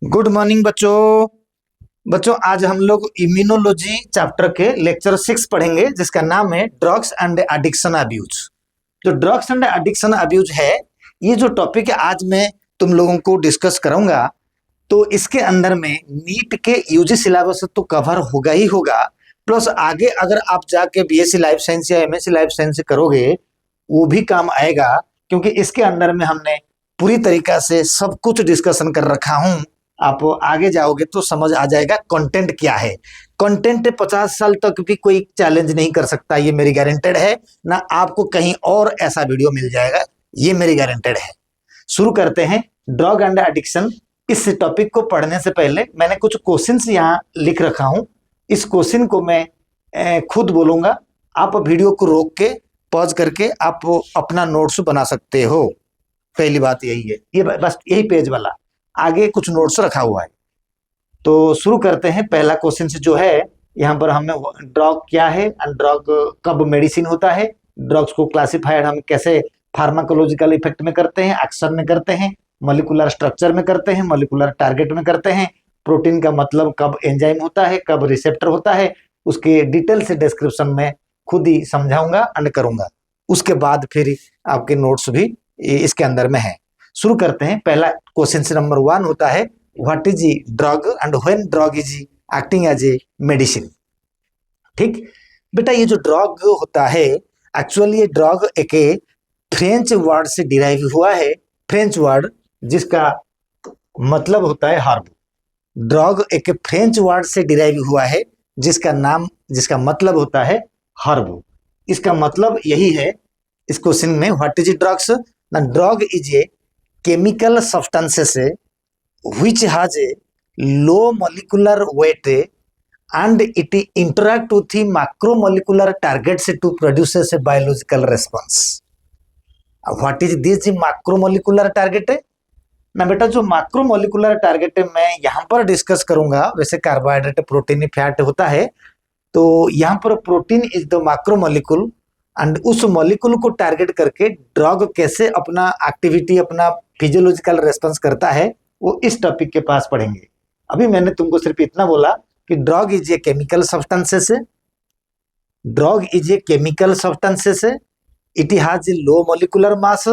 Good morning बच्चों। बच्चों आज हम लोग इम्यूनोलॉजी चैप्टर के लेक्चर 6 पढ़ेंगे जिसका नाम है ड्रग्स एंड एडिक्शन अब्यूज। जो ड्रग्स एंड एडिक्शन अब्यूज है, ये जो टॉपिक है आज मैं तुम लोगों को डिस्कस करूंगा। तो इसके अंदर में नीट के यूजी सिलेबस तो कवर होगा ही होगा, प्लस आगे अगर आप जाके बीएससी लाइफ साइंस या एमएससी लाइफ साइंस करोगे वो भी काम आएगा, क्योंकि इसके अंदर में हमने पूरी तरीका से सब कुछ डिस्कशन कर रखा हूं। आप आगे जाओगे तो समझ आ जाएगा कंटेंट क्या है। कंटेंट 50 साल तक भी कोई चैलेंज नहीं कर सकता, ये मेरी गारंटेड है ना। आपको कहीं और ऐसा वीडियो मिल जाएगा, ये मेरी गारंटेड है। शुरू करते हैं ड्रग एंड एडिक्शन। इस टॉपिक को पढ़ने से पहले मैंने कुछ क्वेश्चंस यहाँ लिख रखा हूं। इस क्वेश्चन को मैं खुद बोलूंगा, आप वीडियो को रोक के पॉज करके आप अपना नोट्स बना सकते हो। पहली बात यही है, ये बस यही पेज वाला, आगे कुछ नोट्स रखा हुआ है। तो शुरू करते हैं। पहला क्वेश्चन जो है यहाँ पर हमें ड्रग क्या है एंड ड्रग कब मेडिसिन होता है, ड्रग्स को क्लासिफाइड हम कैसे फार्माकोलॉजिकल इफेक्ट में करते हैं, एक्शन में करते हैं, मॉलिक्यूलर स्ट्रक्चर में करते हैं, मॉलिक्यूलर टारगेट में करते हैं, प्रोटीन का मतलब कब एंजाइम होता है, कब रिसेप्टर होता है, उसके डिटेल से डिस्क्रिप्शन में खुद ही समझाऊंगा एंड करूंगा। उसके बाद फिर आपके नोट्स भी इसके अंदर में है। शुरू करते हैं। पहला क्वेश्चन नंबर 1 होता है what is drug and when drug is acting as a medicine. ठीक बेटा, ये जो ड्रग होता है एक्चुअली ये ड्रग एक फ्रेंच वर्ड से डिराइव हुआ है। फ्रेंच वर्ड जिसका मतलब होता है हर्ब। ड्रग एक फ्रेंच वर्ड से डिराइव हुआ है जिसका मतलब होता है हर्ब। इसका मतलब यही है इस क्वेश्चन में, व्हाट इज ड्रग्स ना। Drug is a chemical substances which has a low molecular weight and it interact with the macromolecular targets to produces a biological response. What is this macromolecular target? ना बेटा, जो macromolecular target मैं यहाँ पर discuss करूंगा, वैसे carbohydrate protein fat होता है, तो यहाँ पर protein is the macromolecule and उस मॉलिक्यूल को टारगेट करके ड्रग कैसे अपना एक्टिविटी अपना फिजियोलॉजिकल रेस्पॉन्स करता है वो इस टॉपिक के पास पढ़ेंगे। अभी मैंने तुमको सिर्फ इतना बोला कि drug is a chemical substances, drug is a chemical substances, it has A low molecular mass,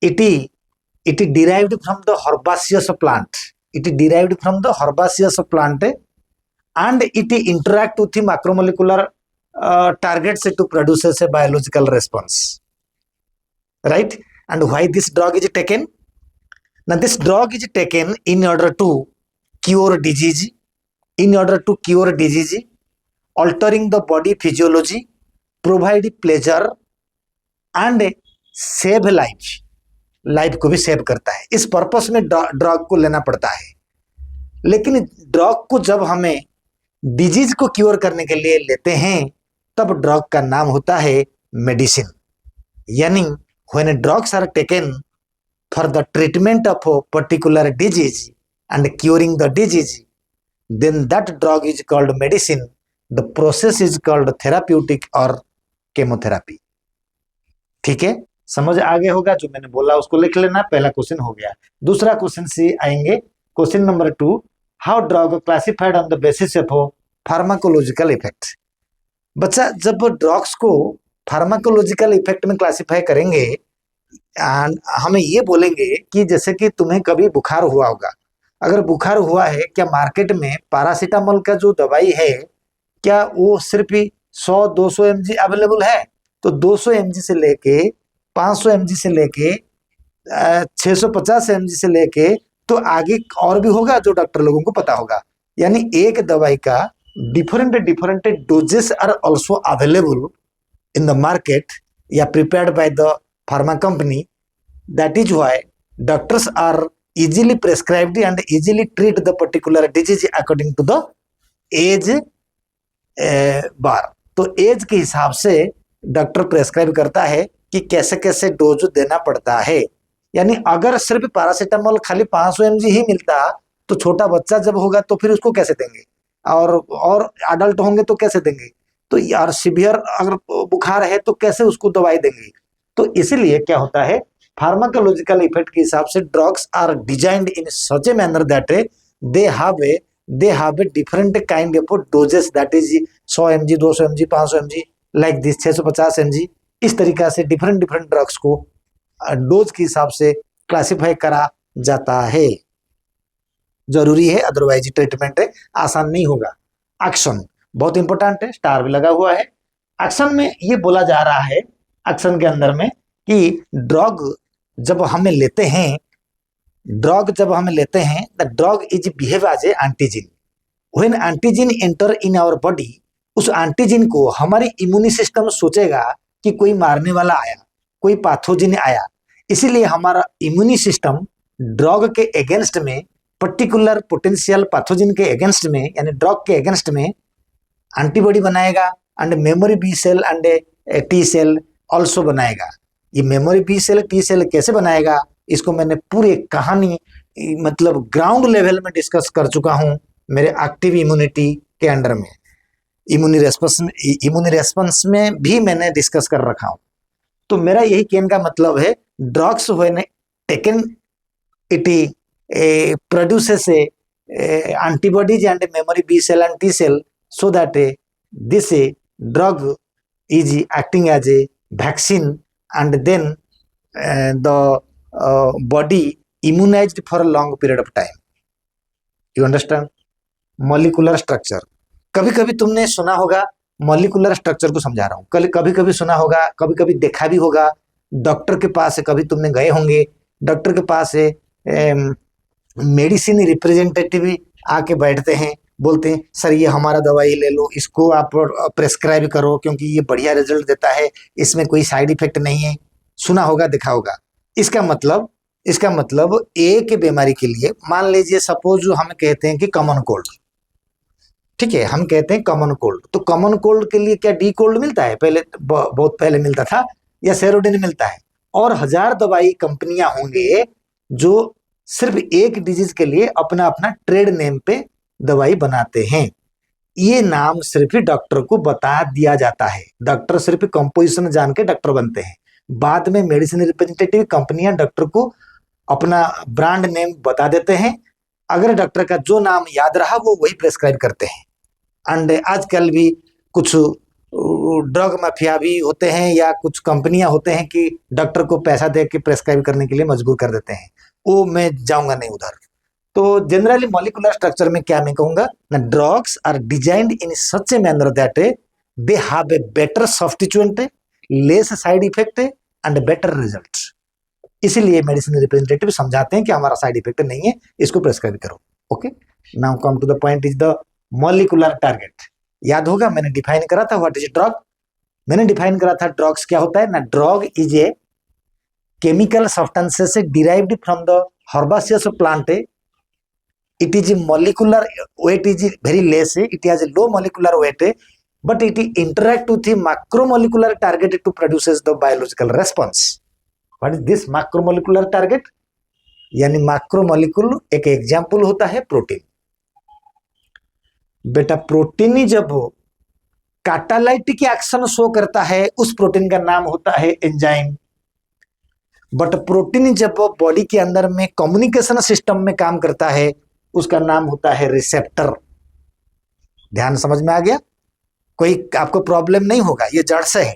it derived from the हर्बासियस plant, it derived from the हर्बासियस plant and it interact with macromolecular targets to produces a biological response, right? And why this drug is taken? Now this drug is taken in order to cure disease, altering the body physiology, provide pleasure and save life को भी save करता है। इस purpose में drug को लेना पड़ता है। लेकिन ड्रग को जब हमें डिजीज को क्योर करने के लिए लेते हैं तब ड्रग का नाम होता है मेडिसिन। यानी when drugs are taken for the treatment of a particular disease and curing the disease, then that drug is called medicine. The process is called therapeutic और केमोथेरापी। ठीक है, समझ आगे होगा। जो मैंने बोला उसको लिख लेना। पहला क्वेश्चन हो गया। दूसरा क्वेश्चन से आएंगे, question number 2, how drug classified on the basis of pharmacological effect. बच्चा, जब ड्रग्स को फार्माकोलॉजिकल इफेक्ट में क्लासिफाई करेंगे एंड हमें ये बोलेंगे कि जैसे कि तुम्हें कभी बुखार हुआ होगा, अगर बुखार हुआ है, क्या मार्केट में पैरासीटामोल का जो दवाई है क्या वो सिर्फ 100-200 mg अवेलेबल है? तो 200 mg से लेके 500 mg से लेके 650 mg से लेके तो आगे और भी होगा जो डॉक्टर लोगों को पता होगा। यानी एक दवाई का different doses are also available in the market या prepared by the pharma company. That is why doctors are easily prescribed and easily treat the particular disease according to the age bar. तो as के हिसाब से doctor prescribe करता है कि कैसे कैसे डोज देना पड़ता है। यानी अगर सिर्फ पैरासीटामोल खाली 500 mg ही मिलता तो छोटा बच्चा जब होगा तो फिर उसको कैसे देंगे, और अडल्ट होंगे तो कैसे देंगे, तो यार सिवियर अगर बुखार है तो कैसे उसको दवाई देंगे। तो इसीलिए क्या होता है, फार्माकोलॉजिकल इफेक्ट के हिसाब से drugs are designed in such a manner that they have a different kind of doses, that is 100 mg, 200 mg, 500 mg, like this 650 mg। इस तरीका से डिफरेंट डिफरेंट ड्रग्स को डोज के हिसाब से क्लासिफाई करा जाता है। जरूरी है, अदरवाइज ट्रीटमेंट आसान नहीं होगा। एक्शन बहुत इंपॉर्टेंट है, स्टार भी लगा हुआ है। एक्शन में ये बोला जा रहा है, एक्शन के अंदर में, कि ड्रग जब हमें लेते हैं, the drug is behave as a antigen. When antigen enter in our body, उस एंटीजन को हमारी इम्यूनी सिस्टम सोचेगा कि कोई मारने वाला आया, कोई पैथोजन आया, इसीलिए हमारा इम्यूनी सिस्टम ड्रग के अगेंस्ट में, पर्टिकुलर पोटेंशियल पैथोजन के अगेंस्ट में, यानी ड्रग के अगेंस्ट में एंटीबॉडी बनाएगा, and memory B cell and T cell also बनाएगा। ये memory B cell T cell कैसे बनाएगा, इसको मैंने पूरे कहानी मतलब ग्राउंड लेवल में डिस्कस कर चुका हूं मेरे एक्टिव इम्यूनिटी के अंडर में। इम्यूनी रेस्पॉन्स में भी मैंने डिस्कस कर रखा हूं। तो मेरा यही कहने का मतलब है, drugs when taken it produces antibodies and memory B cell and T cell, so that this drug is acting as a vaccine, and then the body immunized for a long period of time. You understand? Molecular structure, कभी कभी तुमने सुना होगा, molecular structure को समझा रहा हूँ, कभी कभी सुना होगा, कभी कभी देखा भी होगा, डॉक्टर के पास कभी तुमने गए होंगे, डॉक्टर के पास मेडिसिन रिप्रेजेंटेटिव आके बैठते हैं, बोलते हैं सर ये हमारा दवाई ले लो, इसको आप प्रेस्क्राइब करो क्योंकि ये बढ़िया रिजल्ट देता है, इसमें कोई साइड इफेक्ट नहीं है। सुना होगा, देखा होगा। इसका मतलब एक बीमारी के लिए, मान लीजिए सपोज हम कहते हैं कि कॉमन कोल्ड, ठीक है, हम कहते हैं कॉमन कोल्ड, तो कॉमन कोल्ड के लिए क्या डी कोल्ड मिलता है? पहले बहुत पहले मिलता था, या सेरोडिन मिलता है, और 1000 दवाई कंपनियां होंगे जो सिर्फ एक डिजीज के लिए अपना अपना ट्रेड नेम पे दवाई बनाते हैं। ये नाम सिर्फ डॉक्टर को बता दिया जाता है, डॉक्टर सिर्फ कंपोजिशन जान के डॉक्टर बनते हैं। बाद में मेडिसिन रिप्रेजेंटेटिव कंपनियां डॉक्टर को अपना ब्रांड नेम बता देते हैं, अगर डॉक्टर का जो नाम याद रहा वो वही प्रेस्क्राइब करते हैं। एंड आजकल भी कुछ ड्रग माफिया भी होते हैं, या कुछ कंपनियां होते हैं कि डॉक्टर को पैसा दे के प्रेस्क्राइब करने के लिए मजबूर कर देते हैं। वो मैं जाऊंगा नहीं उधर। तो जनरली मॉलिकुलर स्ट्रक्चर में क्या मैं कहूंगा ना, drugs are designed in such a manner that they have a better substituent, less side effect and better result. इसीलिए मेडिसिन रिप्रेजेंटेटिव समझाते हैं कि हमारा साइड इफेक्ट नहीं है, इसको प्रेस्क्राइब करो। Okay, now come to the point, is the molecular target. याद होगा मैंने डिफाइन करा था व्हाट इज ड्रग, मैंने डिफाइन करा था ड्रग्स क्या होता है ना, drug is a chemical substances derived from the herbaceous plant. It is molecular weight is very less, it has a low molecular weight, but it interact with the macromolecular target to produces the biological response. What is this macromolecular target? यानी macromolecule एक example होता है protein. बेटा protein जब catalytic action show करता है, उस protein का नाम होता है एंजाइम। बट प्रोटीन जब बॉडी के अंदर में कम्युनिकेशन सिस्टम में काम करता है, उसका नाम होता है रिसेप्टर। ध्यान समझ में आ गया? कोई आपको प्रॉब्लम नहीं होगा, ये जड़ से है,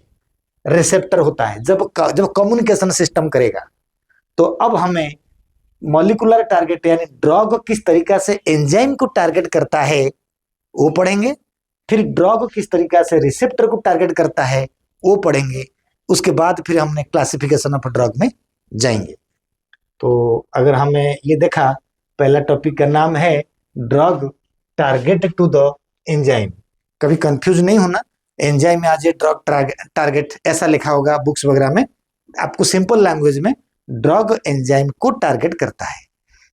रिसेप्टर होता है जब कम्युनिकेशन सिस्टम करेगा। तो अब हमें मॉलिकुलर टारगेट यानी ड्रग किस तरीका से एंजाइम को टारगेट करता है वो पढ़ेंगे, फिर ड्रग किस तरीका से रिसेप्टर को टारगेट करता है वो पढ़ेंगे, उसके बाद फिर हमने क्लासिफिकेशन ऑफ ड्रग में जाएंगे। तो अगर हमें ये देखा, पहला टॉपिक का नाम है drug target to the enzyme. कभी कंफ्यूज नहीं होना, एंजाइम आज ड्रग टारगेट ऐसा लिखा होगा बुक्स वगैरह में, आपको सिंपल लैंग्वेज में ड्रग एंजाइम को टारगेट करता है।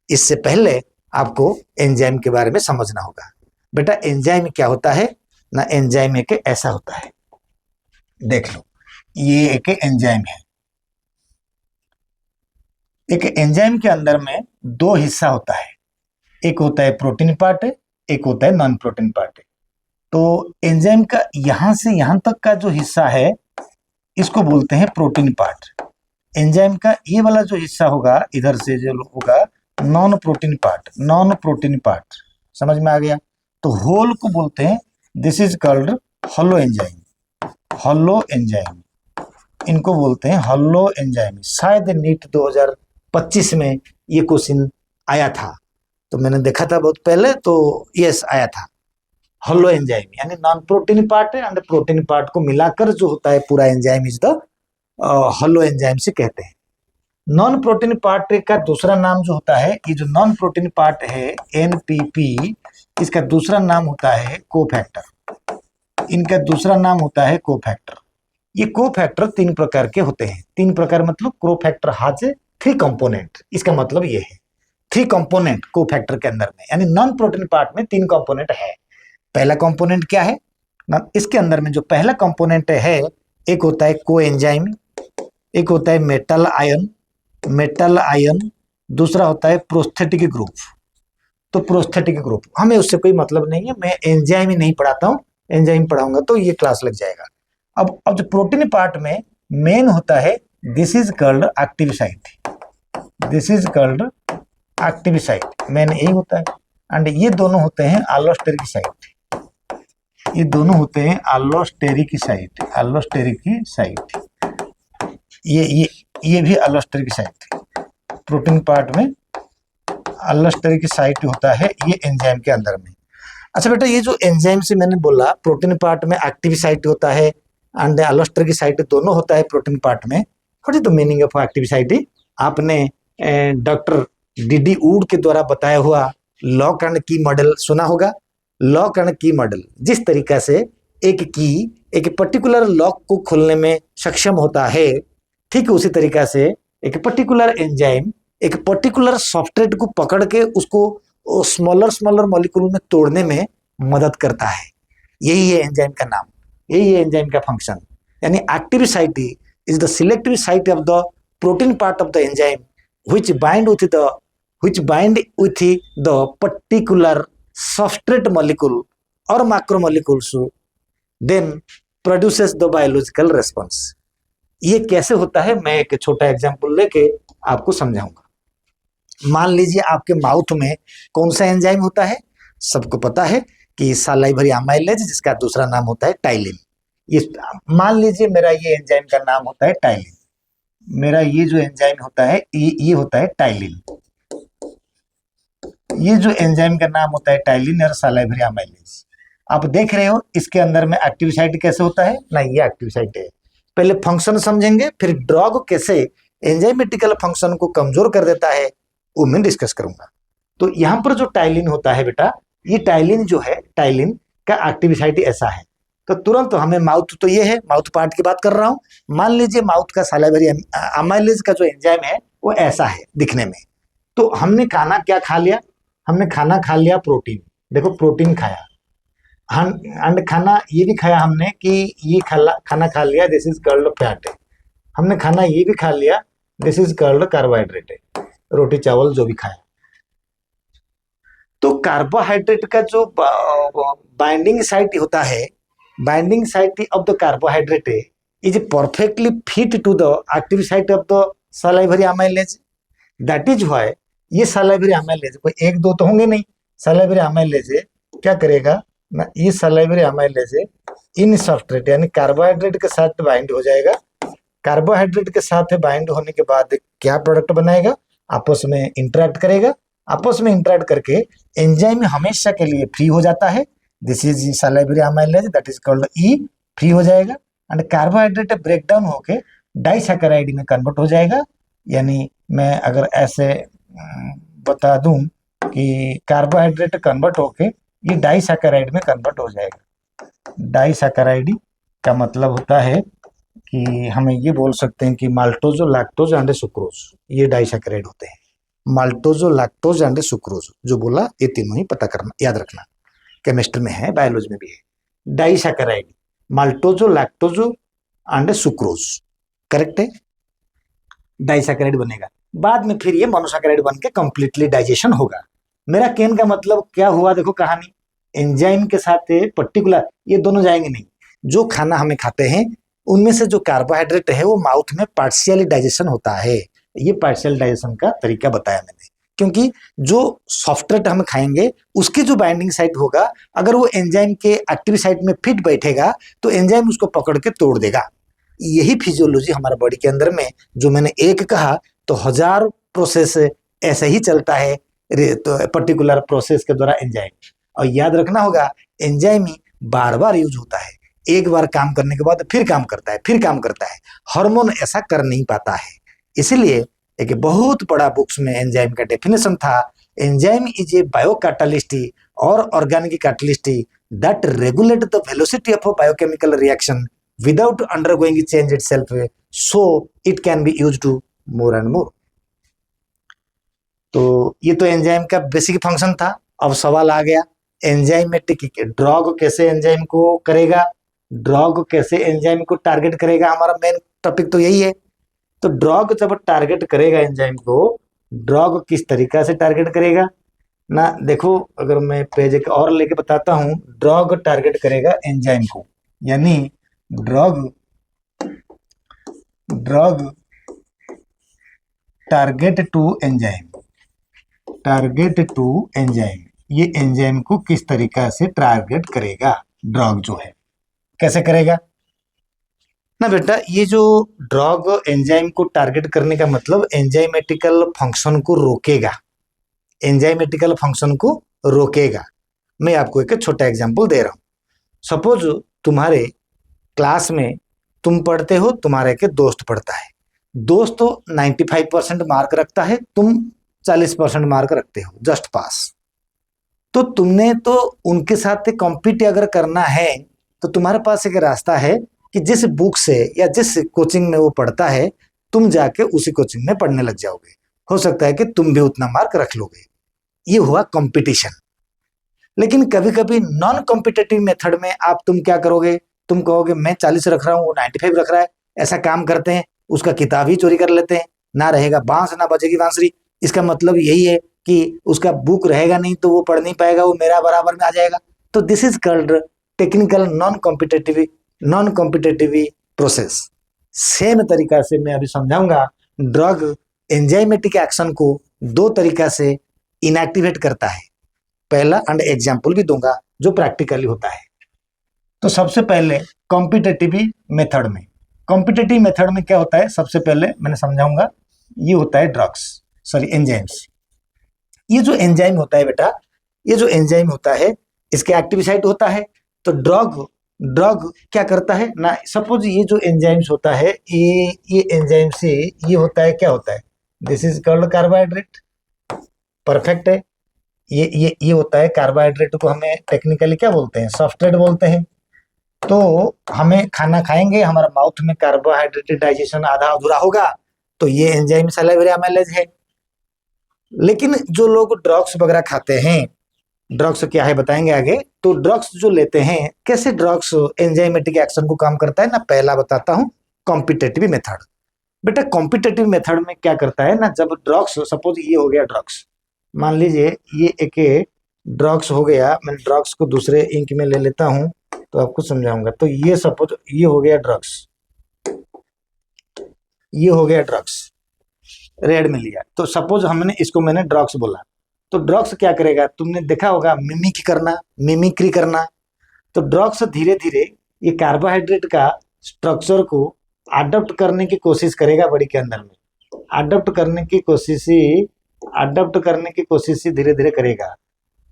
इससे पहले आपको एंजाइम के बारे में समझना होगा। बेटा एंजाइम क्या होता है ना, एंजाइम एक ऐसा होता है, देख लो ये एक एंजाइम है। एक एंजाइम के अंदर में दो हिस्सा होता है, एक होता है प्रोटीन पार्ट, एक होता है नॉन प्रोटीन पार्ट। तो एंजाइम का यहां से यहां तक का जो हिस्सा है इसको बोलते हैं प्रोटीन पार्ट। एंजाइम का ये वाला जो हिस्सा होगा, इधर से जो होगा non protein part, non protein part, समझ में आ गया। तो होल को बोलते हैं, this is called hollow enzyme, hollow enzyme, इनको बोलते हैं हॉलो एंजाइम। शायद नीट 2025 में ये क्वेश्चन आया था, तो मैंने देखा था बहुत पहले, तो यस आया था। हॉलो एंजाइम यानी नॉन प्रोटीन पार्ट है एंड प्रोटीन पार्ट को मिलाकर जो होता है पूरा enzyme is the hollow enzyme से कहते हैं। नॉन प्रोटीन पार्ट का दूसरा नाम जो होता है, ये जो नॉन प्रोटीन पार्ट है एनपीपी, इसका दूसरा नाम होता है कोफैक्टर, इनका दूसरा नाम होता है कोफैक्टर। ये कोफैक्टर 3 प्रकार के होते हैं, 3 प्रकार मतलब कोफैक्टर हैज 3 कंपोनेंट, इसका मतलब ये है 3 कंपोनेंट कोफैक्टर के अंदर में, यानी नॉन प्रोटीन पार्ट में 3 कंपोनेंट है। पहला कंपोनेंट क्या है इसके अंदर में, जो पहला कंपोनेंट है, एक होता है कोएंजाइम, एक होता है मेटल आयन, मेटल आयन, दूसरा होता है प्रोस्थेटिक ग्रुप। तो प्रोस्थेटिक ग्रुप हमें उससे कोई मतलब नहीं है, मैं एंजाइम ही नहीं पढ़ाता हूँ, एंजाइम पढ़ाऊंगा तो ये क्लास लग जाएगा। अब जो प्रोटीन पार्ट में मेन होता है, this is called active site, this is called active site, main यही होता है। एंड ये दोनों होते हैं एलोस्टेरिक साइट, ये दोनों होते हैं एलोस्टेरिक साइट, एलोस्टेरिक साइट, ये भी एलोस्टेरिक साइट, प्रोटीन पार्ट में एलोस्टेरिक साइट होता है ये एंजाइम के अंदर में। अच्छा बेटा, ये जो एंजाइम से मैंने बोला प्रोटीन पार्ट में एक्टिव साइट होता है एंड एलोस्टेरिक साइट दोनों होता है प्रोटीन पार्ट में। What is the meaning of active site? आपने डॉक्टर डीडी वुड के द्वारा बताया हुआ लॉक एंड की मॉडल सुना होगा। लॉक एंड की मॉडल, जिस तरीका से एक की एक पर्टिकुलर लॉक को खोलने में सक्षम होता है, ठीक उसी तरीका से एक पर्टिकुलर एंजाइम एक पर्टिकुलर सब्सट्रेट को पकड़ के उसको स्मॉलर स्मॉलर मॉलिक्यूल में तोड़ने में मदद करता है। यही है एंजाइम का नाम, यही है एंजाइम का फंक्शन। यानी active site is the selective site of the protein part of the enzyme which bind with the particular substrate molecule or macromolecules, then produces the biological response। ये कैसे होता है मैं एक छोटा एग्जांपल लेके आपको समझाऊंगा। मान लीजिए आपके माउथ में कौन सा एंजाइम होता है, सबको पता है कि सालाइवरी अमाइलेज, जिसका दूसरा नाम होता है टाइलिन। ये मान लीजिए मेरा ये एंजाइम का नाम होता है टाइलिन, मेरा ये जो एंजाइम होता है ये होता है टाइलिन, ये जो एंजाइम का नाम होता है टाइलिन और सालाइवरी अमाइलेज। आप देख रहे हो इसके अंदर में एक्टिव साइट कैसे होता है ना, ये एक्टिव साइट है। पहले फंक्शन समझेंगे, फिर ड्रग कैसे एंजाइमेटिकल फंक्शन को कमजोर कर देता है वो मैं डिस्कस करूंगा। तो यहाँ पर जो टाइलिन होता है बेटा, ये टाइलिन जो है, टाइलिन का एक्टिव साइट ऐसा है। तो तुरंत हमें माउथ, तो ये है माउथ पार्ट की बात कर रहा हूं। मान लीजिए माउथ का सालाइवरी अमाइलेज का जो एंजाइम है वो ऐसा है दिखने में। तो हमने खाना क्या खा लिया, हमने खाना खा लिया प्रोटीन, देखो प्रोटीन खाया, एंड खाना ये भी खाया हमने कि ये खाना खा लिया, दिस इज कॉल्ड फैट है। हमने खाना ये भी खा लिया, दिस इज कॉल्ड कार्बोहाइड्रेट है, रोटी चावल जो भी खाया। तो कार्बोहाइड्रेट का जो बाइंडिंग साइट होता है, binding site of the carbohydrate is perfectly fit to the active site of the salivary amylase. That is why ये सालाइवरी अमाइलेज कोई एक दो तो होंगे नहीं, सालाइवरी अमाइलेज क्या करेगा ना, ये सालाइवरी अमाइलेज इन सब्सट्रेट यानी कार्बोहाइड्रेट के साथ बाइंड हो जाएगा। कार्बोहाइड्रेट के साथ बाइंड होने के बाद क्या प्रोडक्ट बनाएगा, आपस में इंटरेक्ट करेगा, आपस में इंटरेक्ट करके एंजाइम हमेशा के लिए फ्री हो जाता है। This is salivary amylase, that is called E, free हो जाएगा एंड कार्बोहाइड्रेट ब्रेक डाउन होके डाइसैकेराइड में कन्वर्ट हो जाएगा। यानी मैं अगर ऐसे बता दूं कि कार्बोहाइड्रेट कन्वर्ट होके ये डाइसैकेराइड में कन्वर्ट हो जाएगा। डाइसैकेराइड का मतलब होता है कि हमें ये बोल सकते हैं कि माल्टोजो, लैक्टोज एंड सुक्रोज, ये डाइसैकेराइड होते हैं। माल्टोजो, लैक्टोज एंड सुक्रोज जो बोला ये तीनों ही पता करना, याद रखना, केमिस्ट्री में है, बायोलॉजी में भी है। डाइसैकेराइड माल्टोजो, लैक्टोजो एंड सुक्रोज, करेक्ट है, डाइसैकेराइड बनेगा। बाद में फिर ये मोनोसैकेराइड बन के कंप्लीटली डाइजेशन होगा। मेरा कहने का मतलब क्या हुआ, देखो कहानी, एंजाइम के साथ पर्टिकुलर ये दोनों जाएंगे नहीं। जो खाना हमें खाते हैं उनमें से जो कार्बोहाइड्रेट है वो माउथ में पार्शियली डाइजेशन होता है। ये पार्शियल डाइजेशन का तरीका बताया मैंने, क्योंकि जो सॉफ्टवेयर हम खाएंगे उसकी जो बाइंडिंग साइट होगा, अगर वो एंजाइम के एक्टिव साइट में फिट बैठेगा तो एंजाइम उसको पकड़ के तोड़ देगा। यही फिजियोलॉजी हमारे बॉडी के अंदर में, जो मैंने एक कहा तो 1000 प्रोसेस ऐसे ही चलता है तो पर्टिकुलर प्रोसेस के द्वारा एंजाइम। और याद रखना होगा, एंजाइम ही बार बार यूज होता है, एक बार काम करने के बाद फिर काम करता है, फिर काम करता है। हार्मोन ऐसा कर नहीं पाता है। इसलिए एक बहुत बड़ा बुक्स में एंजाइम का डेफिनेशन था, एंजाइम इज ए बायोकैटालिस्ट और organic catalyst that regulate the velocity of a biochemical reaction without undergoing change itself, so it can be used to more and more. तो ये तो एंजाइम का basic function था। अब सवाल आ गया, एंजाइमेटिक ड्रग कैसे एंजाइम को करेगा, ड्रग कैसे एंजाइम को टारगेट करेगा, हमारा मेन टॉपिक तो यही है। तो ड्रग जब टारगेट करेगा एंजाइम को, ड्रग किस तरीका से टारगेट करेगा ना, देखो अगर मैं पेज एक और लेके बताता हूं, ड्रग टारगेट करेगा एंजाइम को, यानी drug target to enzyme, target to enzyme, ये एंजाइम को किस तरीका से टारगेट करेगा, ड्रग जो है कैसे करेगा ना बेटा। ये जो ड्रग एंजाइम को टारगेट करने का मतलब एंजाइमेटिकल फंक्शन को रोकेगा, एंजाइमेटिकल फंक्शन को रोकेगा। मैं आपको एक छोटा एग्जांपल दे रहा हूं। सपोज तुम्हारे क्लास में तुम पढ़ते हो, तुम्हारे के दोस्त पढ़ता है, दोस्त तो 95% मार्क रखता है, तुम 40% मार्क रखते हो, जस्ट पास। तो तुमने तो उनके साथ कॉम्पीट अगर करना है तो तुम्हारे पास एक रास्ता है कि जिस बुक से या जिस कोचिंग में वो पढ़ता है, तुम जाके उसी कोचिंग में पढ़ने लग जाओगे। हो सकता है कि तुम भी उतना मार्क रख लोगे। ये हुआ कंपटीशन। लेकिन कभी कभी नॉन कॉम्पिटेटिव मेथड में तुम क्या करोगे, तुम कहोगे मैं 40 रख रहा हूँ, वो 95 रख रहा है। ऐसा काम करते हैं, उसका किताब ही चोरी कर लेते हैं, ना रहेगा बांस ना बजेगी बांसुरी। इसका मतलब यही है कि उसका बुक रहेगा नहीं तो वो पढ़ नहीं पाएगा, वो मेरा बराबर में आ जाएगा। तो this is called technical non competitive process. Same तरीका से मैं अभी समझाऊंगा, ड्रग एंजाइमेटिक एक्शन को 2 तरीका से इनएक्टिवेट करता है। पहला एंड एग्जाम्पल भी दूंगा जो प्रैक्टिकली होता है। तो सबसे पहले कॉम्पिटेटिव मेथड में, कॉम्पिटेटिव मेथड में क्या होता है, सबसे पहले मैंने समझाऊंगा। ये होता है एंजाइम्स। ये जो एंजाइम होता है बेटा, ये जो एंजाइम होता है इसके एक्टिव साइट होता है। तो ड्रग क्या करता है ना, सपोज ये जो एंजाइम्स होता है, ये एंजाइम से ये होता है, क्या होता है, this is called carbohydrate. Perfect है। ये होता है कार्बोहाइड्रेट को हमें टेक्निकली क्या बोलते हैं, सब्सट्रेट बोलते हैं। तो हमें खाना खाएंगे, हमारा माउथ में कार्बोहाइड्रेट डाइजेशन आधा अधूरा होगा, तो ये एंजाइम सैलिवरी अमाइलेज है। लेकिन जो लोग ड्रग्स वगैरह खाते हैं, ड्रग्स क्या है बताएंगे आगे। तो ड्रग्स जो लेते हैं, कैसे ड्रग्स एंजाइमेटिक एक्शन को काम करता है ना, पहला बताता हूं कॉम्पिटेटिव मेथड। बेटा कॉम्पिटेटिव मेथड में क्या करता है ना, जब ड्रग्स, सपोज ये हो गया ड्रग्स, मान लीजिए ये एक ड्रग्स हो गया, मैं ड्रग्स को दूसरे इंक में ले लेता हूं तो आपको समझाऊंगा। तो ये सपोज ये हो गया ड्रग्स, ये हो गया ड्रग्स, रेड में लिया। तो सपोज मैंने ड्रग्स बोला, तो ड्रग्स क्या करेगा, तुमने देखा होगा मिमिक्री करना। तो ड्रग्स धीरे धीरे ये कार्बोहाइड्रेट का स्ट्रक्चर को अडॉप्ट करने की कोशिश करेगा बॉडी के अंदर में, अडॉप्ट करने की कोशिश धीरे धीरे करेगा।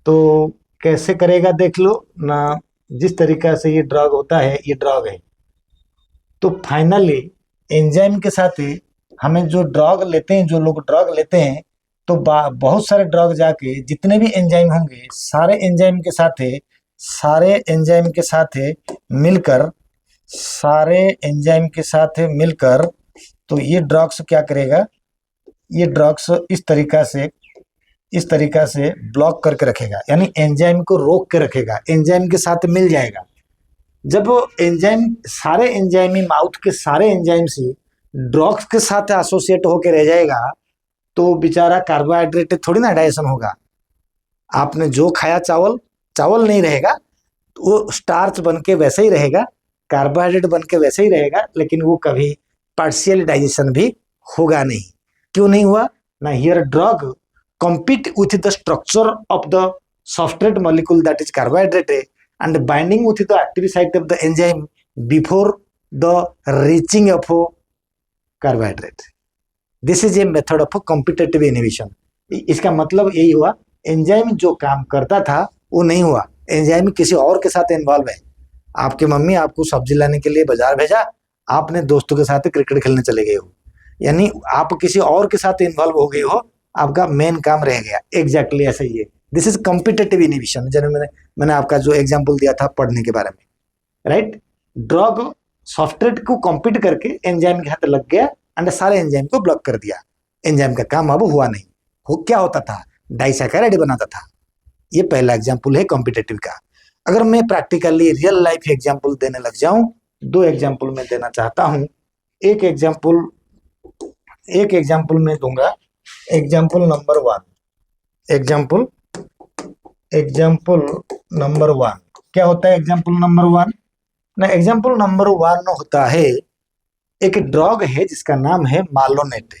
तो कैसे करेगा देख लो ना, जिस तरीका से ये ड्रग होता है, ये ड्रग है। तो फाइनली एंजाइम के साथ हमें जो ड्रग लेते हैं, जो लोग ड्रग लेते हैं, तो बहुत सारे ड्रग जाके जितने भी एंजाइम होंगे, सारे एंजाइम के साथ मिलकर तो ये ड्रग्स क्या करेगा, ये ड्रग्स इस तरीका से ब्लॉक करके रखेगा, यानी एंजाइम को रोक के रखेगा, एंजाइम के साथ मिल जाएगा। जब एंजाइम, सारे एंजाइम ही, माउथ के सारे एंजाइम से ड्रग्स के साथ एसोसिएट होकर रह जाएगा, तो बेचारा कार्बोहाइड्रेट थोड़ी ना डाइजेशन होगा। आपने जो खाया चावल नहीं रहेगा, वो स्टार्च बन के वैसे ही रहेगा, कार्बोहाइड्रेट बन के वैसे ही रहेगा, लेकिन वो कभी पार्शियल डाइजेशन भी होगा नहीं। क्यों नहीं हुआ ना, here drug compete with the structure of the substrate molecule, that is carbohydrate, and binding with the active site of the enzyme before the reaching of carbohydrate. This is a method of competitive inhibition. इसका मतलब यही हुआ, enzyme जो काम करता था वो नहीं हुआ, एंजाइम किसी और के साथ इन्वॉल्व है। आपकी मम्मी आपको सब्जी लाने के लिए बाजार भेजा, आपने दोस्तों के साथ क्रिकेट खेलने चले गए हो, यानी आप किसी और के साथ इन्वॉल्व हो गए हो, आपका मेन काम रह गया। एग्जैक्टली ऐसा ही है, दिस इज कॉम्पिटेटिव इनहिबिशन। जैसे मैंने आपका जो एग्जाम्पल दिया था पढ़ने के बारे में, राइट। ड्रग सब्सट्रेट को कॉम्पीट करके एंजाइम के हाथ लग गया एंड सारे एंजाइम को ब्लॉक कर दिया। एंजाइम का काम अब हुआ नहीं, क्या होता था, डाइसैकेराइड बनाता था। ये पहला एग्जाम्पल है कॉम्पिटेटिव का। अगर मैं प्रैक्टिकली रियल लाइफ एग्जाम्पल देने लग जाऊं, 2 एग्जाम्पल मैं देना चाहता हूं। एक एग्जाम्पल मैं दूंगा, एग्जाम्पल नंबर 1। एग्जाम्पल नंबर 1 क्या होता है? एग्जाम्पल नंबर 1 ना, एग्जाम्पल नंबर 1 होता है एक ड्रग है जिसका नाम है मालोनेट।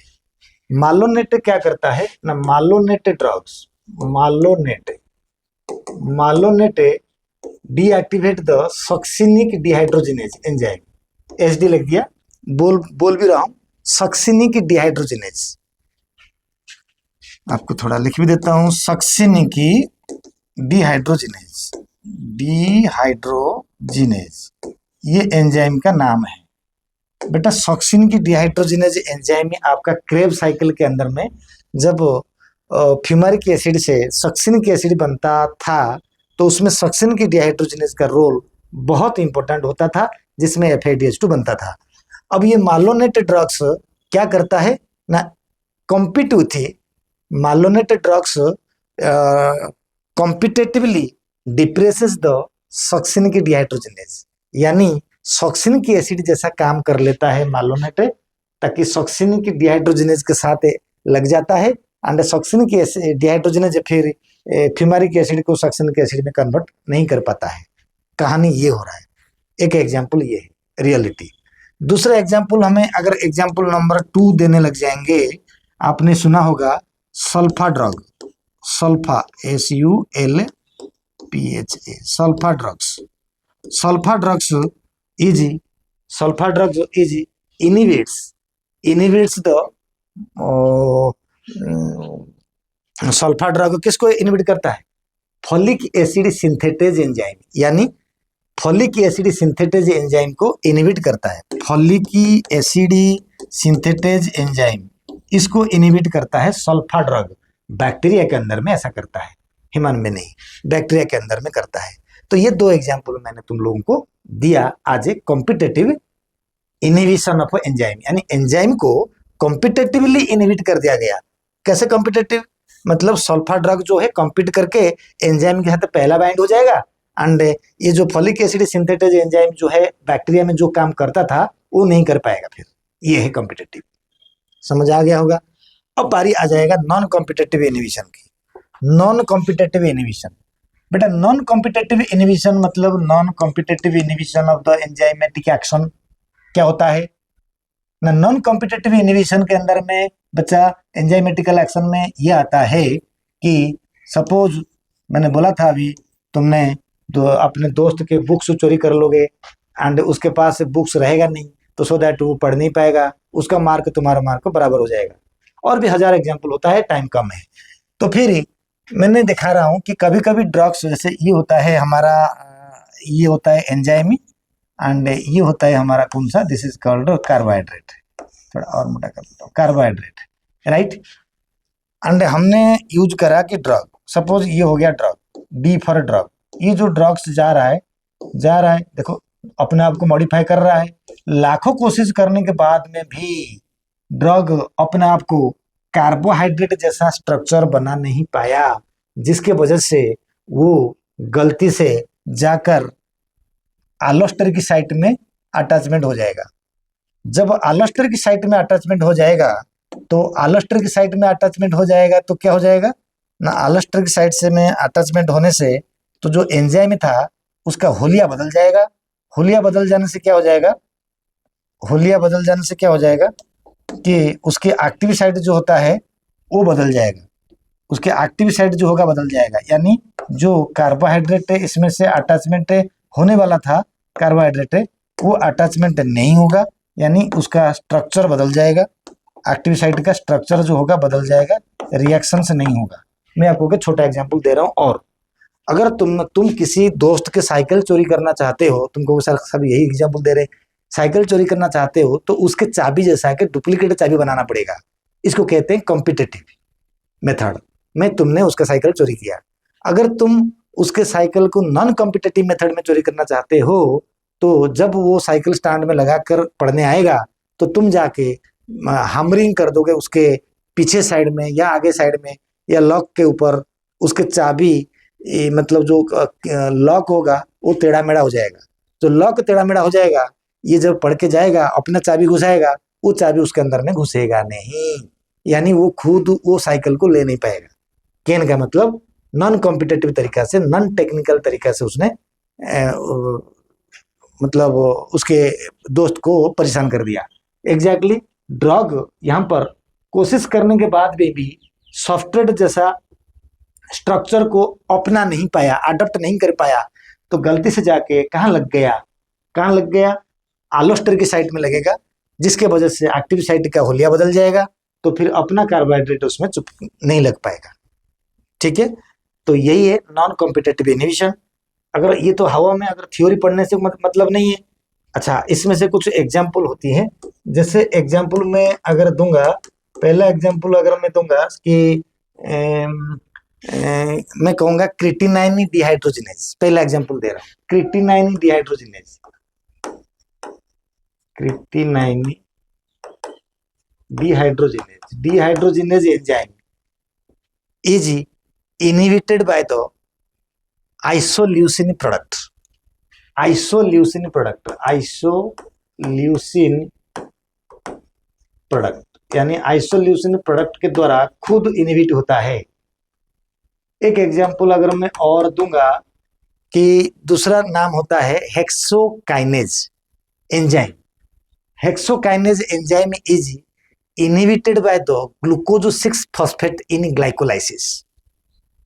मालोनेट क्या करता है ना, malonate drugs, malonate deactivate the succinic dehydrogenase enzyme. SD लिख दिया, बोल भी रहा हूं, सक्सिनिक डिहाइड्रोजिनेज। आपको थोड़ा लिख भी देता हूं, सक्सिनिक डिहाइड्रोजिनेज, ये एंजाइम का नाम है। बेटा सक्सिन की डिहाइड्रोजिनेज एंजाइम में आपका क्रेब साइकिल के अंदर में जब फ्यूमारिक एसिड से सक्सिनिक एसिड बनता था तो उसमें सक्सिन की डिहाइड्रोजिनेज का रोल बहुत इंपॉर्टेंट होता था, जिसमें FADH2 बनता था। अब ये मालोनेट ड्रग्स क्या करता है ना, compete with malonate drugs competitively depresses the succinic dehydrogenase, यानी सक्सिन की एसिड जैसा काम कर लेता है मालोनेट, ताकि सक्सिन की डिहाइड्रोजिनेज के साथ लग जाता है एंड सक्सिन की डिहाइड्रोजिनेज फिर फ्यूमारिक एसिड को सक्सिन के एसिड में कन्वर्ट नहीं कर पाता है। कहानी ये हो रहा है। एक एग्जाम्पल ये है रियलिटी। दूसरा एग्जाम्पल हमें अगर एग्जाम्पल नंबर 2 देने लग जाएंगे, आपने सुना होगा sulpha drug, sulpha SULPHA, sulpha drugs. Sulpha drugs is inhibits the sulpha drug किसको इनहिबिट करता है? फॉलिक एसिड सिंथेटेज एंजाइम, यानी फॉलिक एसिड सिंथेटेज एंजाइम को इनहिबिट करता है। फॉलिक एसिड सिंथेटेज एंजाइम, इसको इनहिबिट करता है सल्फा ड्रग। बैक्टीरिया के अंदर में ऐसा करता है, ह्यूमन में नहीं, बैक्टीरिया के अंदर में करता है। तो ये 2 एग्जाम्पल मैंने तुम लोगों को दिया आज ए कॉम्पिटेटिव इनहिबिशन ऑफ एंजाइम, यानी एंजाइम को कॉम्पिटेटिवली इनहिबिट कर दिया गया। कैसे कॉम्पिटेटिव? मतलब सल्फा ड्रग जो है कॉम्पीट करके एंजाइम के साथ पहला बाइंड हो जाएगा एंड ये जो फॉलिक एसिड सिंथेटेज एंजाइम जो है बैक्टीरिया में जो काम करता था वो नहीं कर पाएगा। फिर ये है कॉम्पिटेटिव। समझ आ गया होगा। अब बारी आ जाएगा नॉन कॉम्पिटेटिव इनहिबिशन की। नॉन कॉम्पिटेटिव इनहिबिशन, बेटा नॉन कॉम्पिटेटिव इनहिबिशन मतलब non competitive inhibition of the enzymatic action क्या होता है ना। नॉन कॉम्पिटेटिव इनहिबिशन के अंदर में बच्चा एंजाइमेटिकल एक्शन में ये आता है कि सपोज मैंने बोला था अभी, तुमने अपने दोस्त के बुक्स चोरी कर लोगे एंड उसके पास बुक्स रहेगा नहीं, तो सो दैट वो पढ़ नहीं पाएगा, उसका मार्क तुम्हारा मार्क बराबर हो जाएगा। और भी 1000 एग्जाम्पल होता है, टाइम कम है। तो फिर मैंने दिखा रहा हूं कि कभी कभी ड्रग्स, जैसे ये होता है हमारा, ये होता है एंजाइम एंड ये होता है हमारा कौन सा, दिस इज कॉल्ड कार्बोहाइड्रेट। थोड़ा और मोटा कर देता हूँ, कार्बोहाइड्रेट, राइट। एंड हमने यूज करा कि ड्रग, सपोज ये हो गया ड्रग, D फॉर ड्रग। ये जो ड्रग्स जा रहा है, देखो अपने आप को मॉडिफाई कर रहा है। लाखों कोशिश करने के बाद में भी ड्रग अपने आप को कार्बोहाइड्रेट जैसा स्ट्रक्चर बना नहीं पाया, जिसके वजह से वो गलती से जाकर आलोस्टर की साइट में अटैचमेंट हो जाएगा। जब आलोस्टर की साइट में अटैचमेंट हो जाएगा तो आलोस्टर की साइट में अटैचमेंट हो जाएगा तो क्या हो जाएगा ना, आलोस्टर की साइट से में अटैचमेंट होने से तो जो एंजाइम था उसका होलिया बदल जाएगा। होलिया बदल जाने से क्या हो जाएगा कि उसके एक्टिव साइट जो होता है वो बदल जाएगा। उसके एक्टिव साइट जो होगा बदल जाएगा, यानी जो कार्बोहाइड्रेट है इसमें से अटैचमेंट होने वाला था कार्बोहाइड्रेट है वो अटैचमेंट नहीं होगा, यानी उसका स्ट्रक्चर बदल जाएगा, एक्टिव साइट का स्ट्रक्चर जो होगा बदल जाएगा, रिएक्शन से नहीं होगा। मैं आपको एक छोटा एग्जांपल दे रहा हूँ। और अगर तुम किसी दोस्त के साइकिल चोरी करना चाहते हो, तुमको सब यही एग्जांपल दे रहे, साइकिल चोरी करना चाहते हो तो उसके चाबी जैसा कि डुप्लीकेट चाबी बनाना पड़ेगा। इसको कहते हैं कॉम्पिटिटिव मेथड में तुमने उसका साइकिल चोरी किया। अगर तुम उसके साइकिल को नॉन कॉम्पिटिटिव मेथड में चोरी करना चाहते हो तो जब वो साइकिल स्टैंड में लगाकर पढ़ने आएगा तो तुम जाके हैमरिंग कर दोगे उसके पीछे साइड में या आगे साइड में या लॉक के ऊपर, उसके चाबी मतलब जो लॉक होगा वो टेढ़ा मेढ़ा हो जाएगा। जो लॉक टेढ़ा मेढ़ा हो जाएगा, ये जब पढ़ के जाएगा अपना चाबी घुसाएगा, वो चाबी उसके अंदर में घुसेगा नहीं, यानी वो खुद वो साइकिल को ले नहीं पाएगा। कहने का मतलब नॉन कॉम्पिटेटिव तरीका से, नॉन टेक्निकल तरीका से उसने मतलब उसके दोस्त को परेशान कर दिया। एग्जैक्टली ड्रग यहाँ पर कोशिश करने के बाद भी सॉफ्टवेयर जैसा स्ट्रक्चर को अपना नहीं पाया, अडॉप्ट नहीं कर पाया, तो गलती से जाके कहाँ लग गया, आलोस्टर की साइट में लगेगा, जिसके वजह से एक्टिव साइट का होलिया बदल जाएगा, तो फिर अपना कार्बोहाइड्रेट उसमें चुप नहीं लग पाएगा। ठीक है, तो यही है नॉन कॉम्पिटेटिव इनहिबिशन। अगर ये तो हवा में अगर थ्योरी पढ़ने से मतलब नहीं है। अच्छा, इसमें से कुछ एग्जाम्पल होती है, जैसे एग्जाम्पल में अगर दूंगा, पहला एग्जाम्पल अगर मैं दूंगा कि मैं कहूंगा क्रिटिनाइन डिहाइड्रोजिनेज, पहला एग्जाम्पल दे रहा हूँ, creatinine dehydrogenase enzyme is inhibited by the isoleucine product, यानी आइसोल्यूसिन प्रोडक्ट के द्वारा खुद इनहिबिट होता है। एक एग्जांपल अगर मैं और दूंगा कि दूसरा नाम होता है hexokinase enzyme. Hexokinase enzyme is inhibited by the glucose 6-phosphate in glycolysis।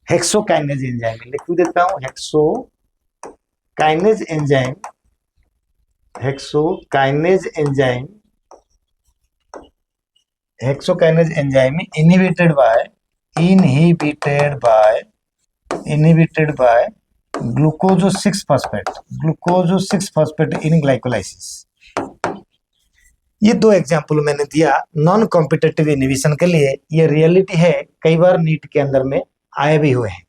Hexokinase enzyme लिख देता हूं, hexokinase enzyme inhibited by glucose 6-phosphate in glycolysis. ये दो एग्जाम्पल मैंने दिया नॉन कॉम्पिटेटिव इनहिबिशन के लिए। ये रियलिटी है, कई बार नीट के अंदर में आए भी हुए हैं।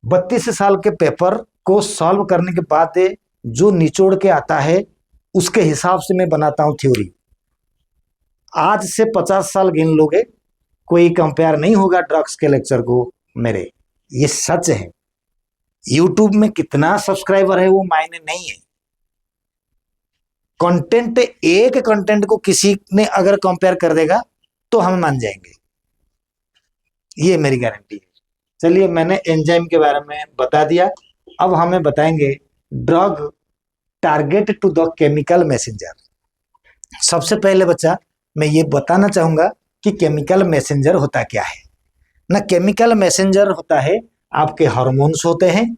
32 साल के पेपर को सॉल्व करने के बाद जो निचोड़ के आता है उसके हिसाब से मैं बनाता हूं थ्योरी। आज से 50 साल गिन लोगे, कोई कंपेयर नहीं होगा ड्रग्स के लेक्चर को मेरे, ये सच है। यूट्यूब में कितना सब्सक्राइबर है वो मायने नहीं है। कंटेंट, एक कंटेंट को किसी ने अगर कंपेयर कर देगा तो हम मान जाएंगे, ये मेरी गारंटी है। चलिए, मैंने एंजाइम के बारे में बता दिया, अब हमें बताएंगे drug target to the chemical messenger. सबसे पहले बच्चा मैं ये बताना चाहूंगा कि केमिकल मैसेंजर होता क्या है ना। केमिकल मैसेंजर होता है आपके हार्मोन्स होते हैं,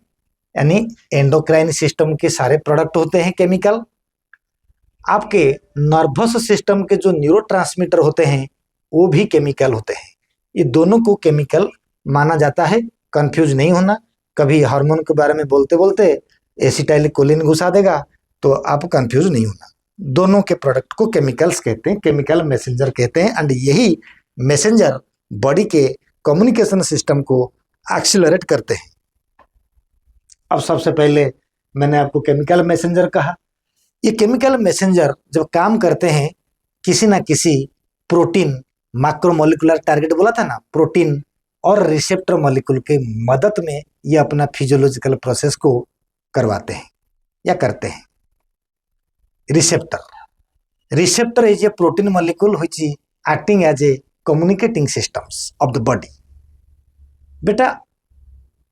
यानी एंडोक्राइन सिस्टम के सारे प्रोडक्ट होते हैं केमिकल। आपके नर्वस सिस्टम के जो न्यूरोट्रांसमीटर होते हैं वो भी केमिकल होते हैं। ये दोनों को केमिकल माना जाता है, कंफ्यूज नहीं होना। कभी हार्मोन के बारे में बोलते बोलते एसिटाइलकोलिन घुसा देगा तो आप कंफ्यूज नहीं होना। दोनों के प्रोडक्ट को केमिकल्स कहते हैं, केमिकल मैसेंजर कहते हैं। एंड यही मैसेंजर बॉडी के कम्युनिकेशन सिस्टम को एक्सीलरेट करते हैं। अब सबसे पहले मैंने आपको केमिकल मैसेंजर कहा। ये केमिकल मैसेंजर जब काम करते हैं किसी ना किसी प्रोटीन, मैक्रोमोलिकुलर टारगेट बोला था ना, प्रोटीन और रिसेप्टर मॉलिक्यूल के मदद में ये अपना फिजियोलॉजिकल प्रोसेस को करवाते हैं या करते हैं। Receptor is a protein molecule which is acting as a communicating systems of the body. बेटा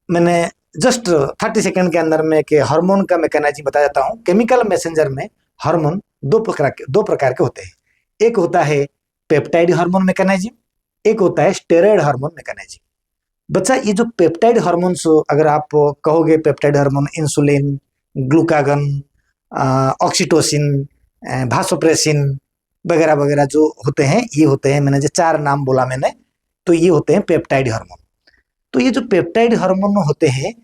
मैंने जस्ट 30 सेकेंड के अंदर में के हार्मोन का मैकेनिज्म बता जाता हूं। केमिकल मैसेंजर में हार्मोन दो प्रकार के होते हैं। एक होता है पेप्टाइड हार्मोन मैकेनिज्म, एक होता है स्टेरॉयड हार्मोन मैकेनिज्म। बच्चा ये जो पेप्टाइड हार्मोन्स, अगर आप कहोगे peptide hormone, insulin, glucagon, oxytocin, vasopressin वगैरह वगैरह जो होते हैं, ये होते हैं, मैंने जो 4 नाम बोला मैंने, तो ये होते हैं पेप्टाइड हार्मोन। तो ये जो पेप्टाइड हार्मोन होते हैं,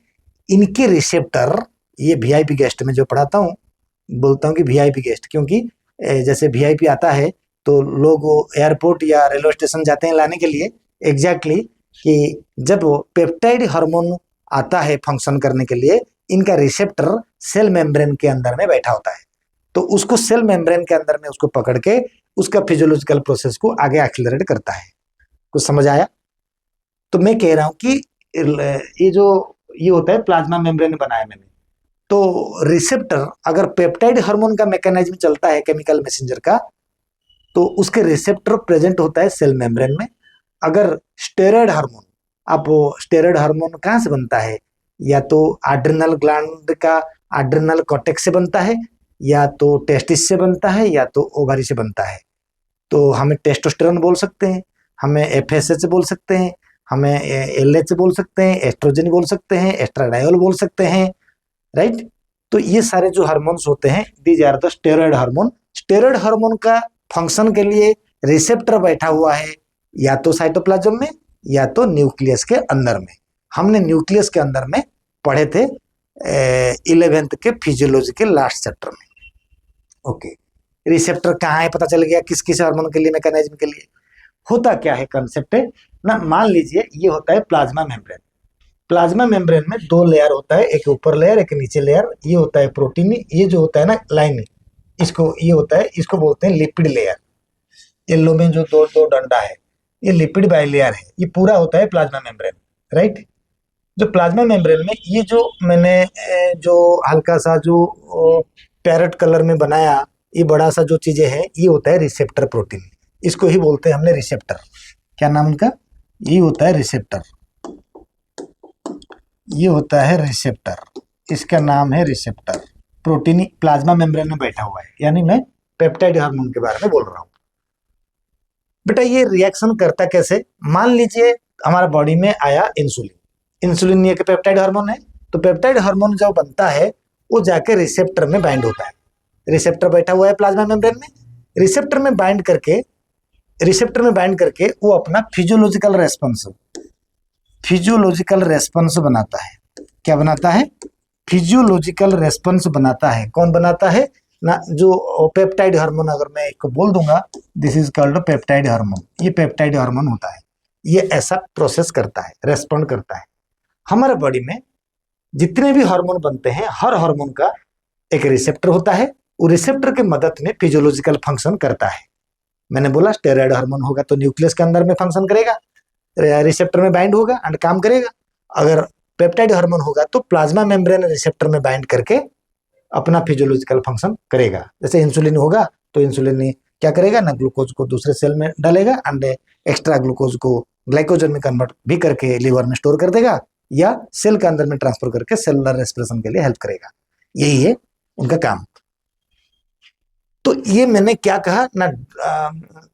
इनके रिसेप्टर, ये वीआईपी गेस्ट में जो पढ़ाता हूँ, बोलता हूँ कि वीआईपी गेस्ट, क्योंकि जैसे वीआईपी आता है तो लोग एयरपोर्ट या रेलवे स्टेशन जाते हैं लाने के लिए, एग्जैक्टली कि जब पेप्टाइड हार्मोन आता है फंक्शन करने के लिए, इनका रिसेप्टर सेल मेम्ब्रेन के अंदर में बैठा होता है, तो उसको सेल मेम्ब्रेन के अंदर में उसको पकड़ के उसका फिजियोलॉजिकल प्रोसेस को आगे एक्सीलरेट करता है। कुछ समझ आया? तो मैं कह रहा हूं कि ये जो ये होता है प्लाज्मा मेम्ब्रेन बनाया मैंने, तो रिसेप्टर अगर पेप्टाइड हार्मोन का मैकेनिज्म चलता है केमिकल मैसेंजर का, तो उसके रिसेप्टर प्रेजेंट होता है सेल मेम्ब्रेन में। अगर स्टेरॉयड हार्मोन, अब स्टेरॉयड हार्मोन कहाँ से बनता है? या तो आड्रिनल ग्लैंड का आड्रिनल कॉर्टेक्स से बनता है, या तो टेस्टिस से बनता है, या तो ओवरी से बनता है। तो हमें टेस्टोस्टेरोन बोल सकते हैं, हमें एफएसएच बोल सकते हैं, हमें एलएच बोल सकते हैं, एस्ट्रोजन बोल सकते हैं, एस्ट्राडायोल बोल सकते हैं, राइट। तो ये सारे जो हार्मोन्स होते हैं, these are the steroid hormone. Steroid hormone का फंक्शन के लिए रिसेप्टर बैठा हुआ है या तो साइटोप्लाज्म में या तो न्यूक्लियस के अंदर में। हमने न्यूक्लियस के अंदर में पढ़े थे 11th के फिजियोलॉजी के लास्ट चैप्टर में। ओके, रिसेप्टर कहाँ है पता चल गया, किस किस हार्मोन के लिए, मैकेनिज्म के लिए। होता क्या है कंसेप्ट है ना, मान लीजिए ये होता है प्लाज्मा मेम्ब्रेन। प्लाज्मा मेम्ब्रेन में 2 लेयर होता है, एक ऊपर लेयर एक नीचे लेयर। ये होता है प्रोटीन, ये जो होता है ना लाइन, इसको ये होता है, इसको बोलते हैं लिपिड लेयर। येलो में जो दो दो डंडा है, ये लिपिड बाइलेयर है, ये पूरा होता है प्लाज्मा मेम्ब्रेन, राइट। जो प्लाज्मा मेम्ब्रेन में ये जो मैंने जो हल्का सा जो पैरेट कलर में बनाया, ये बड़ा सा जो चीजें हैं, ये होता है रिसेप्टर प्रोटीन। इसको ही बोलते हैं हमने रिसेप्टर। क्या नाम उनका? ये होता है रिसेप्टर, ये होता है रिसेप्टर, इसका नाम है रिसेप्टर। प्रोटीन प्लाज्मा मेम्ब्रेन में बैठा हुआ है, यानी मैं पेप्टाइड हार्मोन के बारे में बोल रहा हूँ। बेटा ये रिएक्शन करता कैसे? मान लीजिए हमारा बॉडी में आया इंसुलिन। इंसुलिन ये पेप्टाइड हार्मोन है, तो पेप्टाइड हार्मोन जब बनता है वो जाके रिसेप्टर में बाइंड होता है। रिसेप्टर बैठा हुआ है प्लाज्मा मेम्ब्रेन में, रिसेप्टर में बाइंड करके वो अपना फिजियोलॉजिकल रेस्पॉन्स बनाता है। क्या बनाता है? फिजियोलॉजिकल रेस्पॉन्स बनाता है। कौन बनाता है ना? जो पेप्टाइड हार्मोन, अगर मैं एक बोल दूंगा, this is called peptide hormone, ये पेप्टाइड हार्मोन होता है। ये ऐसा प्रोसेस करता है, रेस्पॉन्ड करता है। हमारे बॉडी में जितने भी हार्मोन बनते हैं, हर हार्मोन का एक रिसेप्टर होता है, वो रिसेप्टर के मदद में फिजियोलॉजिकल फंक्शन करता है। मैंने बोला स्टेरॉयड हार्मोन होगा तो न्यूक्लियस के अंदर में फंक्शन करेगा, रिसेप्टर में बाइंड होगा एंड काम करेगा। अगर पेप्टाइड हार्मोन होगा तो प्लाज्मा मेम्ब्रेन रिसेप्टर में बाइंड करके अपना फिजियोलॉजिकल फंक्शन करेगा। जैसे इंसुलिन होगा तो इंसुलिन क्या करेगा ना, ग्लूकोज को दूसरे सेल में डालेगा एंड एक्स्ट्रा ग्लूकोज को ग्लाइकोजन में कन्वर्ट भी करके लीवर में स्टोर कर देगा, या सेल के अंदर में ट्रांसफर करके सेलुलर रेस्पिरेशन के लिए हेल्प करेगा। यही है उनका काम। तो ये मैंने क्या कहा ना,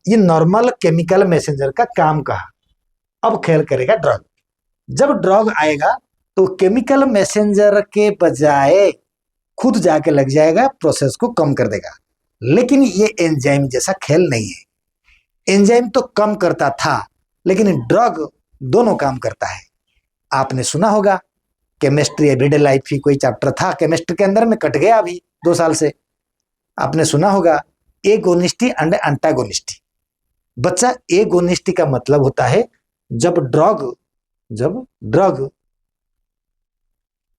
ये नॉर्मल केमिकल मैसेंजर का काम कहा। अब खेल करेगा ड्रग। जब ड्रग आएगा तो केमिकल मैसेंजर के बजाय खुद जाके लग जाएगा, प्रोसेस को कम कर देगा। लेकिन ये एंजाइम जैसा खेल नहीं है। एंजाइम तो कम करता था, लेकिन ड्रग दोनों काम करता है। आपने सुना होगा केमिस्ट्री एवरीडे लाइफ ही कोई चैप्टर था केमिस्ट्री के अंदर में, कट गया अभी 2 साल से। आपने सुना होगा एगोनिस्टी एंड एंटागोनिस्टी। बच्चा एगोनिस्टी का मतलब होता है जब ड्रग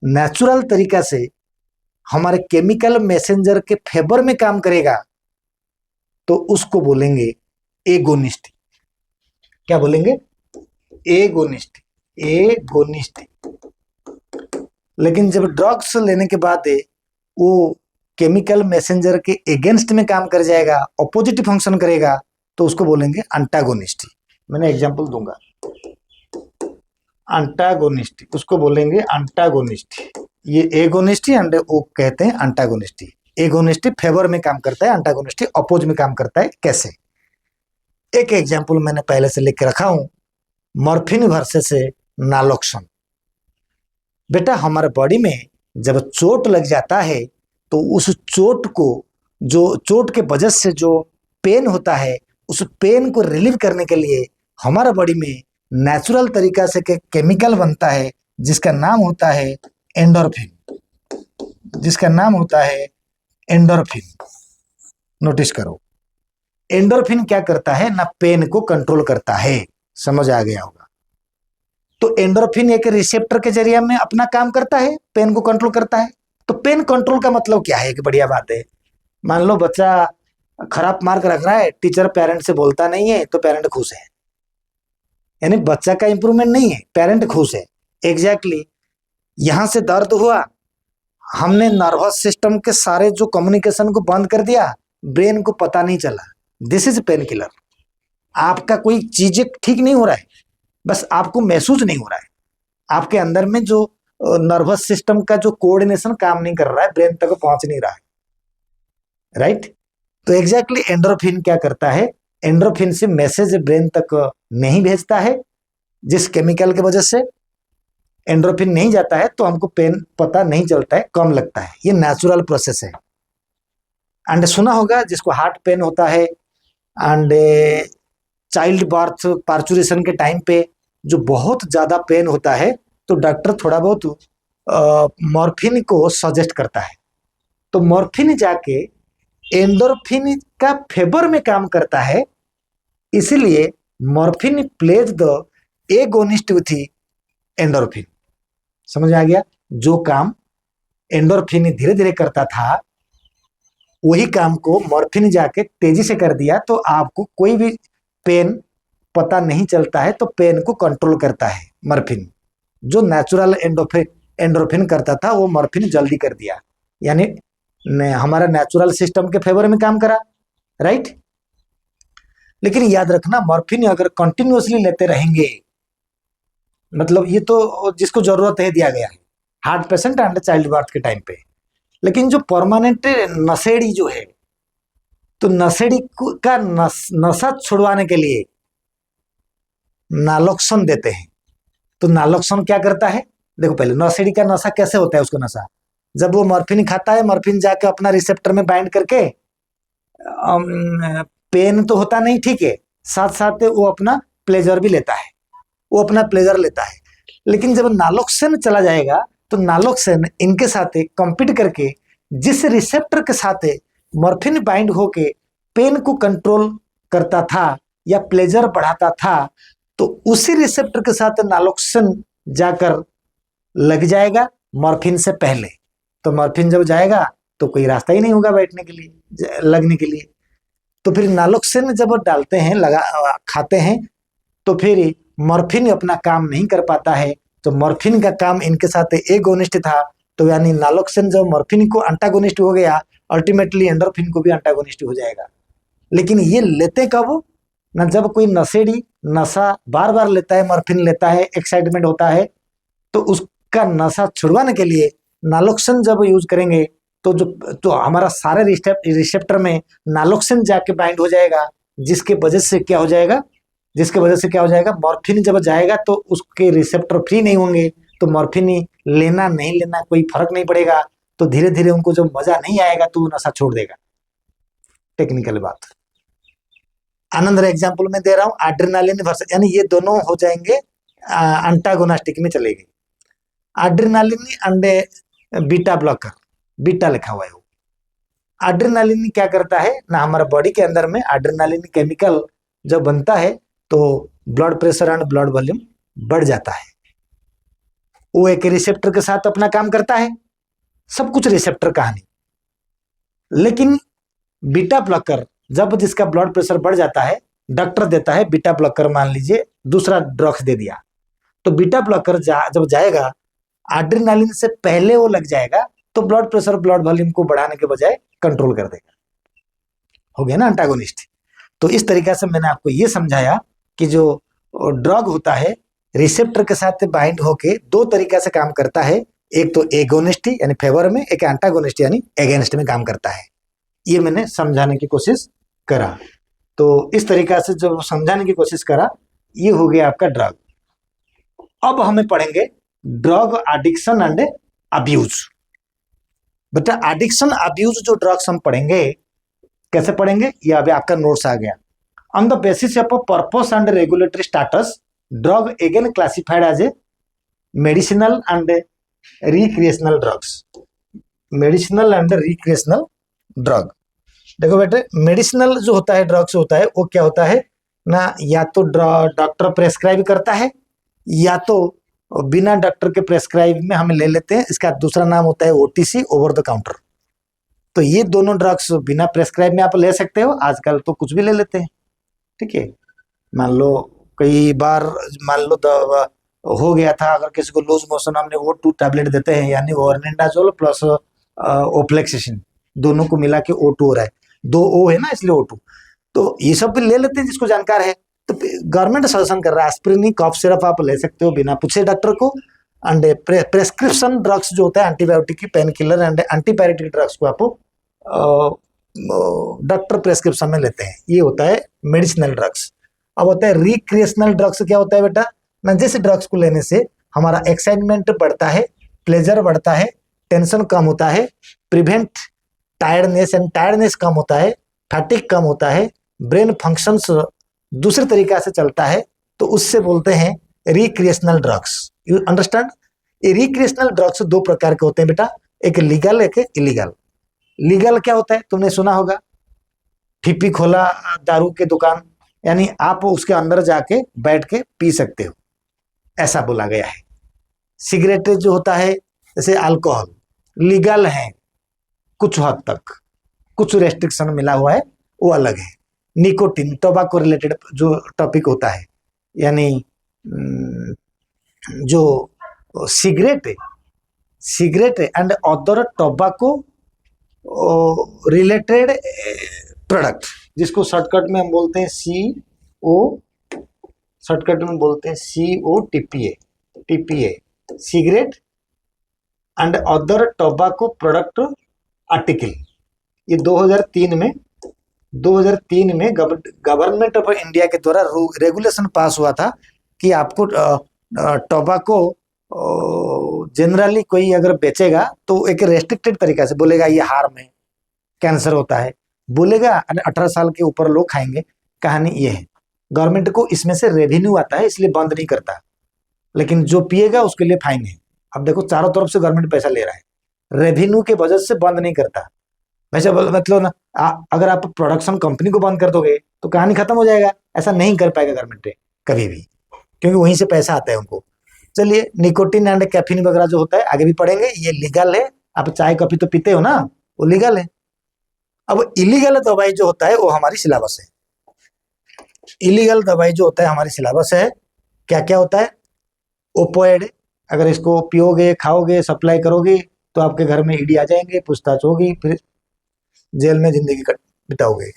नेचुरल तरीका से हमारे केमिकल मैसेंजर के फेवर में काम करेगा तो उसको बोलेंगे एगोनिस्टी। क्या बोलेंगे? एगोनिस्टी। लेकिन जब ड्रग्स लेने के बाद वो केमिकल मैसेंजर के अगेंस्ट में काम कर जाएगा, ऑपोजिट फंक्शन करेगा, तो उसको बोलेंगे एंटागोनिस्टी। मैंने एग्जांपल दूंगा, एंटागोनिस्टी, उसको बोलेंगे एंटागोनिस्टी। ये एगोनिस्टी एंड वो कहते हैं एंटागोनिस्टी। एगोनिस्टी फेवर में काम करता है, एंटागोनिस्टी अपोज में काम करता है। कैसे? एक एग्जांपल मैंने पहले से लिख के रखा हूं, मॉर्फिन वर्सेस नालोक्सन। बेटा हमारे बॉडी में जब चोट लग जाता है तो उस चोट को, जो चोट के वजह से जो पेन होता है, उस पेन को रिलीव करने के लिए हमारा बॉडी में नेचुरल तरीका से केमिकल बनता है जिसका नाम होता है एंडोर्फिन, जिसका नाम होता है एंडोर्फिन। नोटिस करो, एंडोर्फिन क्या करता है ना, पेन को कंट्रोल करता है। समझ आ गया होगा। तो एंडोर्फिन एक रिसेप्टर के जरिए में अपना काम करता है, पेन को कंट्रोल करता है। तो पेन कंट्रोल का मतलब क्या है? एक बढ़िया बात है। मान लो बच्चा खराब मार्क रख रहा है, टीचर पेरेंट से बोलता नहीं है तो पेरेंट खुश है, यानी बच्चा का इंप्रूवमेंट नहीं है, पेरेंट खुश है। एग्जैक्टली यहां से दर्द हुआ, हमने नर्वस सिस्टम के सारे जो कम्युनिकेशन को बंद कर दिया, ब्रेन को पता नहीं चला। This is pain killer. आपका कोई चीजें ठीक नहीं हो रहा है, बस आपको महसूस नहीं हो रहा है, आपके अंदर में जो नर्वस सिस्टम का जो कोऑर्डिनेशन काम नहीं कर रहा है, ब्रेन तक पहुंच नहीं रहा है, राइट। तो एग्जैक्टली एंडोर्फिन क्या करता है, एंडोर्फिन से मैसेज ब्रेन तक नहीं भेजता है, जिस केमिकल की वजह से एंडोर्फिन नहीं जाता है तो हमको पेन पता नहीं चलता है, कम लगता है। ये नेचुरल प्रोसेस है। एंड सुना होगा जिसको हार्ट पेन होता है एंड चाइल्ड बर्थ पार्चुरेशन के टाइम पे जो बहुत ज्यादा पेन होता है, तो डॉक्टर थोड़ा बहुत मॉर्फिन को सजेस्ट करता है। तो मॉर्फिन जाके एंडोर्फिन का फेवर में काम करता है, इसीलिए morphine plays the agonist with endorphin. समझ आ गया? जो काम एंडोर्फिन धीरे धीरे करता था, वही काम को मॉर्फिन जाके तेजी से कर दिया, तो आपको कोई भी पेन पता नहीं चलता है, तो पेन को कंट्रोल करता है मॉर्फिन। जो नेचुरल एंडोर्फिन करता था वो मॉर्फिन जल्दी कर दिया, यानी हमारा नेचुरल सिस्टम के फेवर में काम करा, राइट। लेकिन याद रखना, मॉर्फिन अगर कंटिन्यूअसली लेते रहेंगे, मतलब ये तो जिसको जरूरत है दिया गया है, heart patient and child birth के टाइम पे। लेकिन जो परमानेंट नशेड़ी जो है, तो नशेड़ी का नशा छुड़वाने के लिए नालोक्सन देते हैं। तो नालोक्सन क्या करता है? देखो पहले नशेड़ी का नशा कैसे होता है, उसको नशा जब वो मॉर्फिन खाता है, मॉर्फिन जाके अपना रिसेप्टर में बाइंड करके पेन तो होता नहीं, ठीक है, साथ साथ वो अपना प्लेजर भी लेता है, वो अपना प्लेजर लेता है। लेकिन जब नालोक्सन चला जाएगा तो नालोक्सन इनके साथ कंपीट करके जिस रिसेप्टर के साथ मॉर्फिन बाइंड होके पेन को कंट्रोल करता था या प्लेजर बढ़ाता था, तो उसी रिसेप्टर के साथ नालोक्सन जाकर लग जाएगा मॉर्फिन से पहले। तो मॉर्फिन जब जाएगा तो कोई रास्ता ही नहीं होगा बैठने के लिए, लगने के लिए। तो फिर नालोक्सिन जब डालते हैं, लगा खाते हैं, तो फिर मॉर्फिन अपना काम नहीं कर पाता है। तो मॉर्फिन का काम इनके साथ एगोनिस्ट था, तो यानी नालोक्सिन जब मॉर्फिन को अंटागोनिस्ट हो गया, अल्टीमेटली एंडोर्फिन को भी अंटागोनिस्ट हो जाएगा। लेकिन ये लेते कब ना, जब कोई नशेड़ी नशा बार बार लेता है, मॉर्फिन लेता है, एक्साइटमेंट होता है, तो उसका नशा छुड़वाने के लिए नालोक्सिन जब यूज करेंगे तो हमारा सारे रिसेप्टर में नालोक्सिन जाके बाइंड हो जाएगा, जिसके वजह से क्या हो जाएगा, मॉर्फिन जब जाएगा तो उसके रिसेप्टर फ्री नहीं होंगे, तो मॉर्फिन लेना नहीं लेना कोई फर्क नहीं पड़ेगा। तो धीरे धीरे उनको जब मजा नहीं आएगा तो वो नशा छोड़ देगा। टेक्निकल बात। आनंद एग्जाम्पल में दे रहा हूं, एड्रेनालिन वर्सेस, यानी ये दोनों हो जाएंगे अंटागोनास्टिक में चलेगी। Adrenaline and beta blocker, beta लिखा हुआ है वो। एड्रेनालिन क्या करता है ना, हमारे बॉडी के अंदर में एड्रेनालिन केमिकल जब बनता है तो blood pressure and blood volume बढ़ जाता है। वो एक रिसेप्टर के साथ अपना काम करता है, सब कुछ रिसेप्टर कहानी। लेकिन बीटा ब्लॉकर जब जिसका ब्लड प्रेशर बढ़ जाता है, डॉक्टर देता है बीटा ब्लॉकर, मान लीजिए दूसरा ड्रग्स दे दिया, तो बीटा ब्लॉकर जब जाएगा एड्रेनालिन से पहले वो लग जाएगा, तो ब्लड प्रेशर ब्लड वॉल्यूम को बढ़ाने के बजाय कंट्रोल कर देगा। हो गया ना अंटागोनिस्ट। तो इस तरीके से मैंने आपको ये समझाया कि जो ड्रग होता है रिसेप्टर के साथ बाइंड होके दो तरीके से काम करता है, एक तो एगोनिस्ट यानी फेवर में, एक एंटागोनिस्ट यानी अगेंस्ट में काम करता है। ये मैंने समझाने की कोशिश करा। तो इस तरीका से जब समझाने की कोशिश करा, ये हो गया आपका ड्रग। अब हमें पढ़ेंगे ड्रग एडिक्शन एंड अब्यूज। बेटा एडिक्शन अब्यूज जो ड्रग्स हम पढ़ेंगे कैसे पढ़ेंगे, ये अभी आपका नोट्स आ गया। On the basis of purpose and regulatory status drug again classified as a medicinal and recreational drugs. Medicinal and recreational drug. देखो बेटे मेडिसिनल जो होता है ड्रग्स होता है वो क्या होता है ना, या तो डॉक्टर प्रेस्क्राइब करता है या तो बिना डॉक्टर के प्रेस्क्राइब में हम ले लेते हैं। इसका दूसरा नाम होता है ओटीसी, ओवर द काउंटर। तो ये दोनों ड्रग्स बिना प्रेस्क्राइब में आप ले सकते हो, आजकल तो कुछ भी ले लेते हैं। ठीक है, मान लो कई बार मान लो हो गया था, अगर किसी को लूज मोशन हमने वो 2 टैबलेट देते हैं, यानी ओरनिडाजोल प्लस ओफ्लेक्सिसिन, दोनों को मिला के O2 हो रहा है, 2 O है ना इसलिए O2। तो ये सब भी ले लेते हैं जिसको जानकार है। तो गवर्नमेंट सजेशन कर रहा है एस्प्रिन कॉफ सिरप आप ले सकते हो बिना पूछे डॉक्टर को। एंड प्रेस्क्रिप्शन ड्रग्स जो होता है एंटीबायोटिक की, pain killer and antipyretic drugs को आप डॉक्टर प्रेस्क्रिप्शन में लेते हैं, ये होता है मेडिसिनल ड्रग्स। अब होता है रिक्रिएशनल ड्रग्स। क्या होता है बेटा ना, जैसे ड्रग्स को लेने से हमारा एक्साइटमेंट बढ़ता है, प्लेजर बढ़ता है, टेंशन कम होता है, प्रिवेंट टायर्डनेस एंड टायर्डनेस कम होता है, फैटिक कम होता है, ब्रेन फंक्शंस दूसरे तरीका से चलता है, तो उससे बोलते हैं रिक्रिएशनल ड्रग्स। You understand. ये रिक्रिएशनल ड्रग्स 2 प्रकार के होते हैं बेटा, एक लीगल एक इलीगल। लीगल क्या होता है तुमने सुना होगा, ठिप्पी खोला दारू के दुकान, यानी आप उसके अंदर जाके बैठ के पी सकते हो, ऐसा बोला गया है। सिगरेट जो होता है जैसे अल्कोहल लीगल है कुछ हद तक, कुछ रेस्ट्रिक्शन मिला हुआ है, वो अलग है। निकोटिन टोबैको रिलेटेड जो टॉपिक होता है, यानी जो cigarette and other tobacco related product, जिसको शॉर्टकट में हम बोलते हैं COTPA, cigarette and other tobacco product article. ये 2003 में गवर्नमेंट ऑफ इंडिया के द्वारा रेगुलेशन पास हुआ था कि आपको टोबैको जनरली कोई अगर बेचेगा तो एक रेस्ट्रिक्टेड तरीका से बोलेगा ये हार्म है, कैंसर होता है बोलेगा, 18 साल के ऊपर लोग खाएंगे। कहानी ये है, गवर्नमेंट को इसमें से रेवेन्यू आता है इसलिए बंद नहीं करता, लेकिन जो पिएगा उसके लिए फाइन है। अब देखो चारों तरफ से गवर्नमेंट पैसा ले रहा है, रेवेन्यू के वजह से बंद नहीं करता। वैसे मतलब ना अगर आप प्रोडक्शन कंपनी को बंद कर दोगे तो कहानी खत्म हो जाएगा, ऐसा नहीं कर पाएगा गवर्नमेंट कभी भी, क्योंकि वहीं से पैसा आता है उनको। चलिए निकोटिन एंड कैफीन वगैरह जो होता है आगे भी पढ़ेंगे, ये लीगल है। आप चाय कॉफी तो पीते हो ना, वो लीगल है। अब इलीगल दवाई जो होता है वो हमारी सिलेबस है। इलीगल दवाई जो होता है हमारी सिलेबस है, क्या क्या होता है, ओपोइड, अगर इसको पियोगे खाओगे सप्लाई करोगे तो आपके घर में ईडी आ जाएंगे, पूछताछ होगी, फिर जेल में जिंदगी बिताओगे।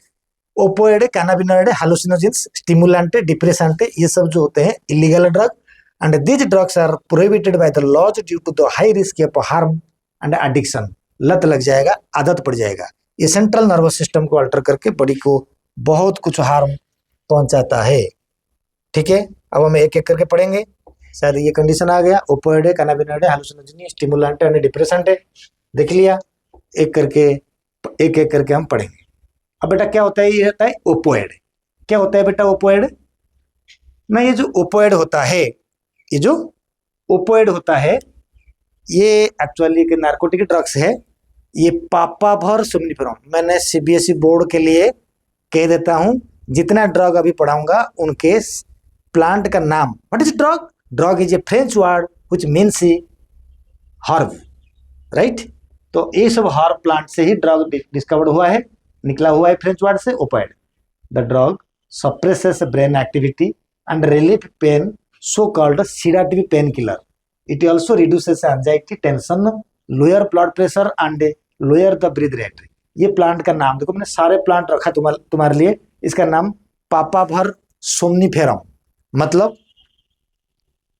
Opioid, cannabinoid, hallucinogens, stimulant, depressant, ये सब जो होते हैं illegal drug. And these drugs are prohibited by the laws due to the high risk of harm and addiction. लत लग जाएगा, आदत पड़ जाएगा, ये सेंट्रल नर्वस सिस्टम को अल्टर करके बॉडी को बहुत कुछ हार्म पहुंचाता है। ठीक है, अब हम एक एक करके पढ़ेंगे। शायद ये कंडीशन आ गया, opioid, cannabinoid, hallucinogen, stimulant and depressant है, देख लिया। एक एक करके हम पढ़ेंगे। अब बेटा क्या होता है, ये होता है ओपोइड। क्या होता है बेटा ओपोइड ना, ये जो ओपोइड होता है, ये जो ओपोइड होता है ये एक्चुअली एक नार्कोटिक ड्रग्स है। ये पापाभर सोम्निफेरम, मैंने सीबीएसई बोर्ड के लिए कह देता हूं, जितना ड्रग अभी पढ़ाऊंगा उनके प्लांट का नाम। What is drug? Drug is A French word which means herb, right. तो ये सब हर्ब प्लांट से ही ड्रग डिस्कवर्ड हुआ है, निकला हुआ है फ्रेंच वर्ड से opioid. The drug suppresses brain activity and relief pain, so called sedative pain killer. It also reduces anxiety, tension, lower blood pressure and lower the breath rate. ये plant का नाम देखो, मैंने सारे प्लांट रखा तुम्हारे लिए। इसका नाम पापाभर सोम्निफेरम, मतलब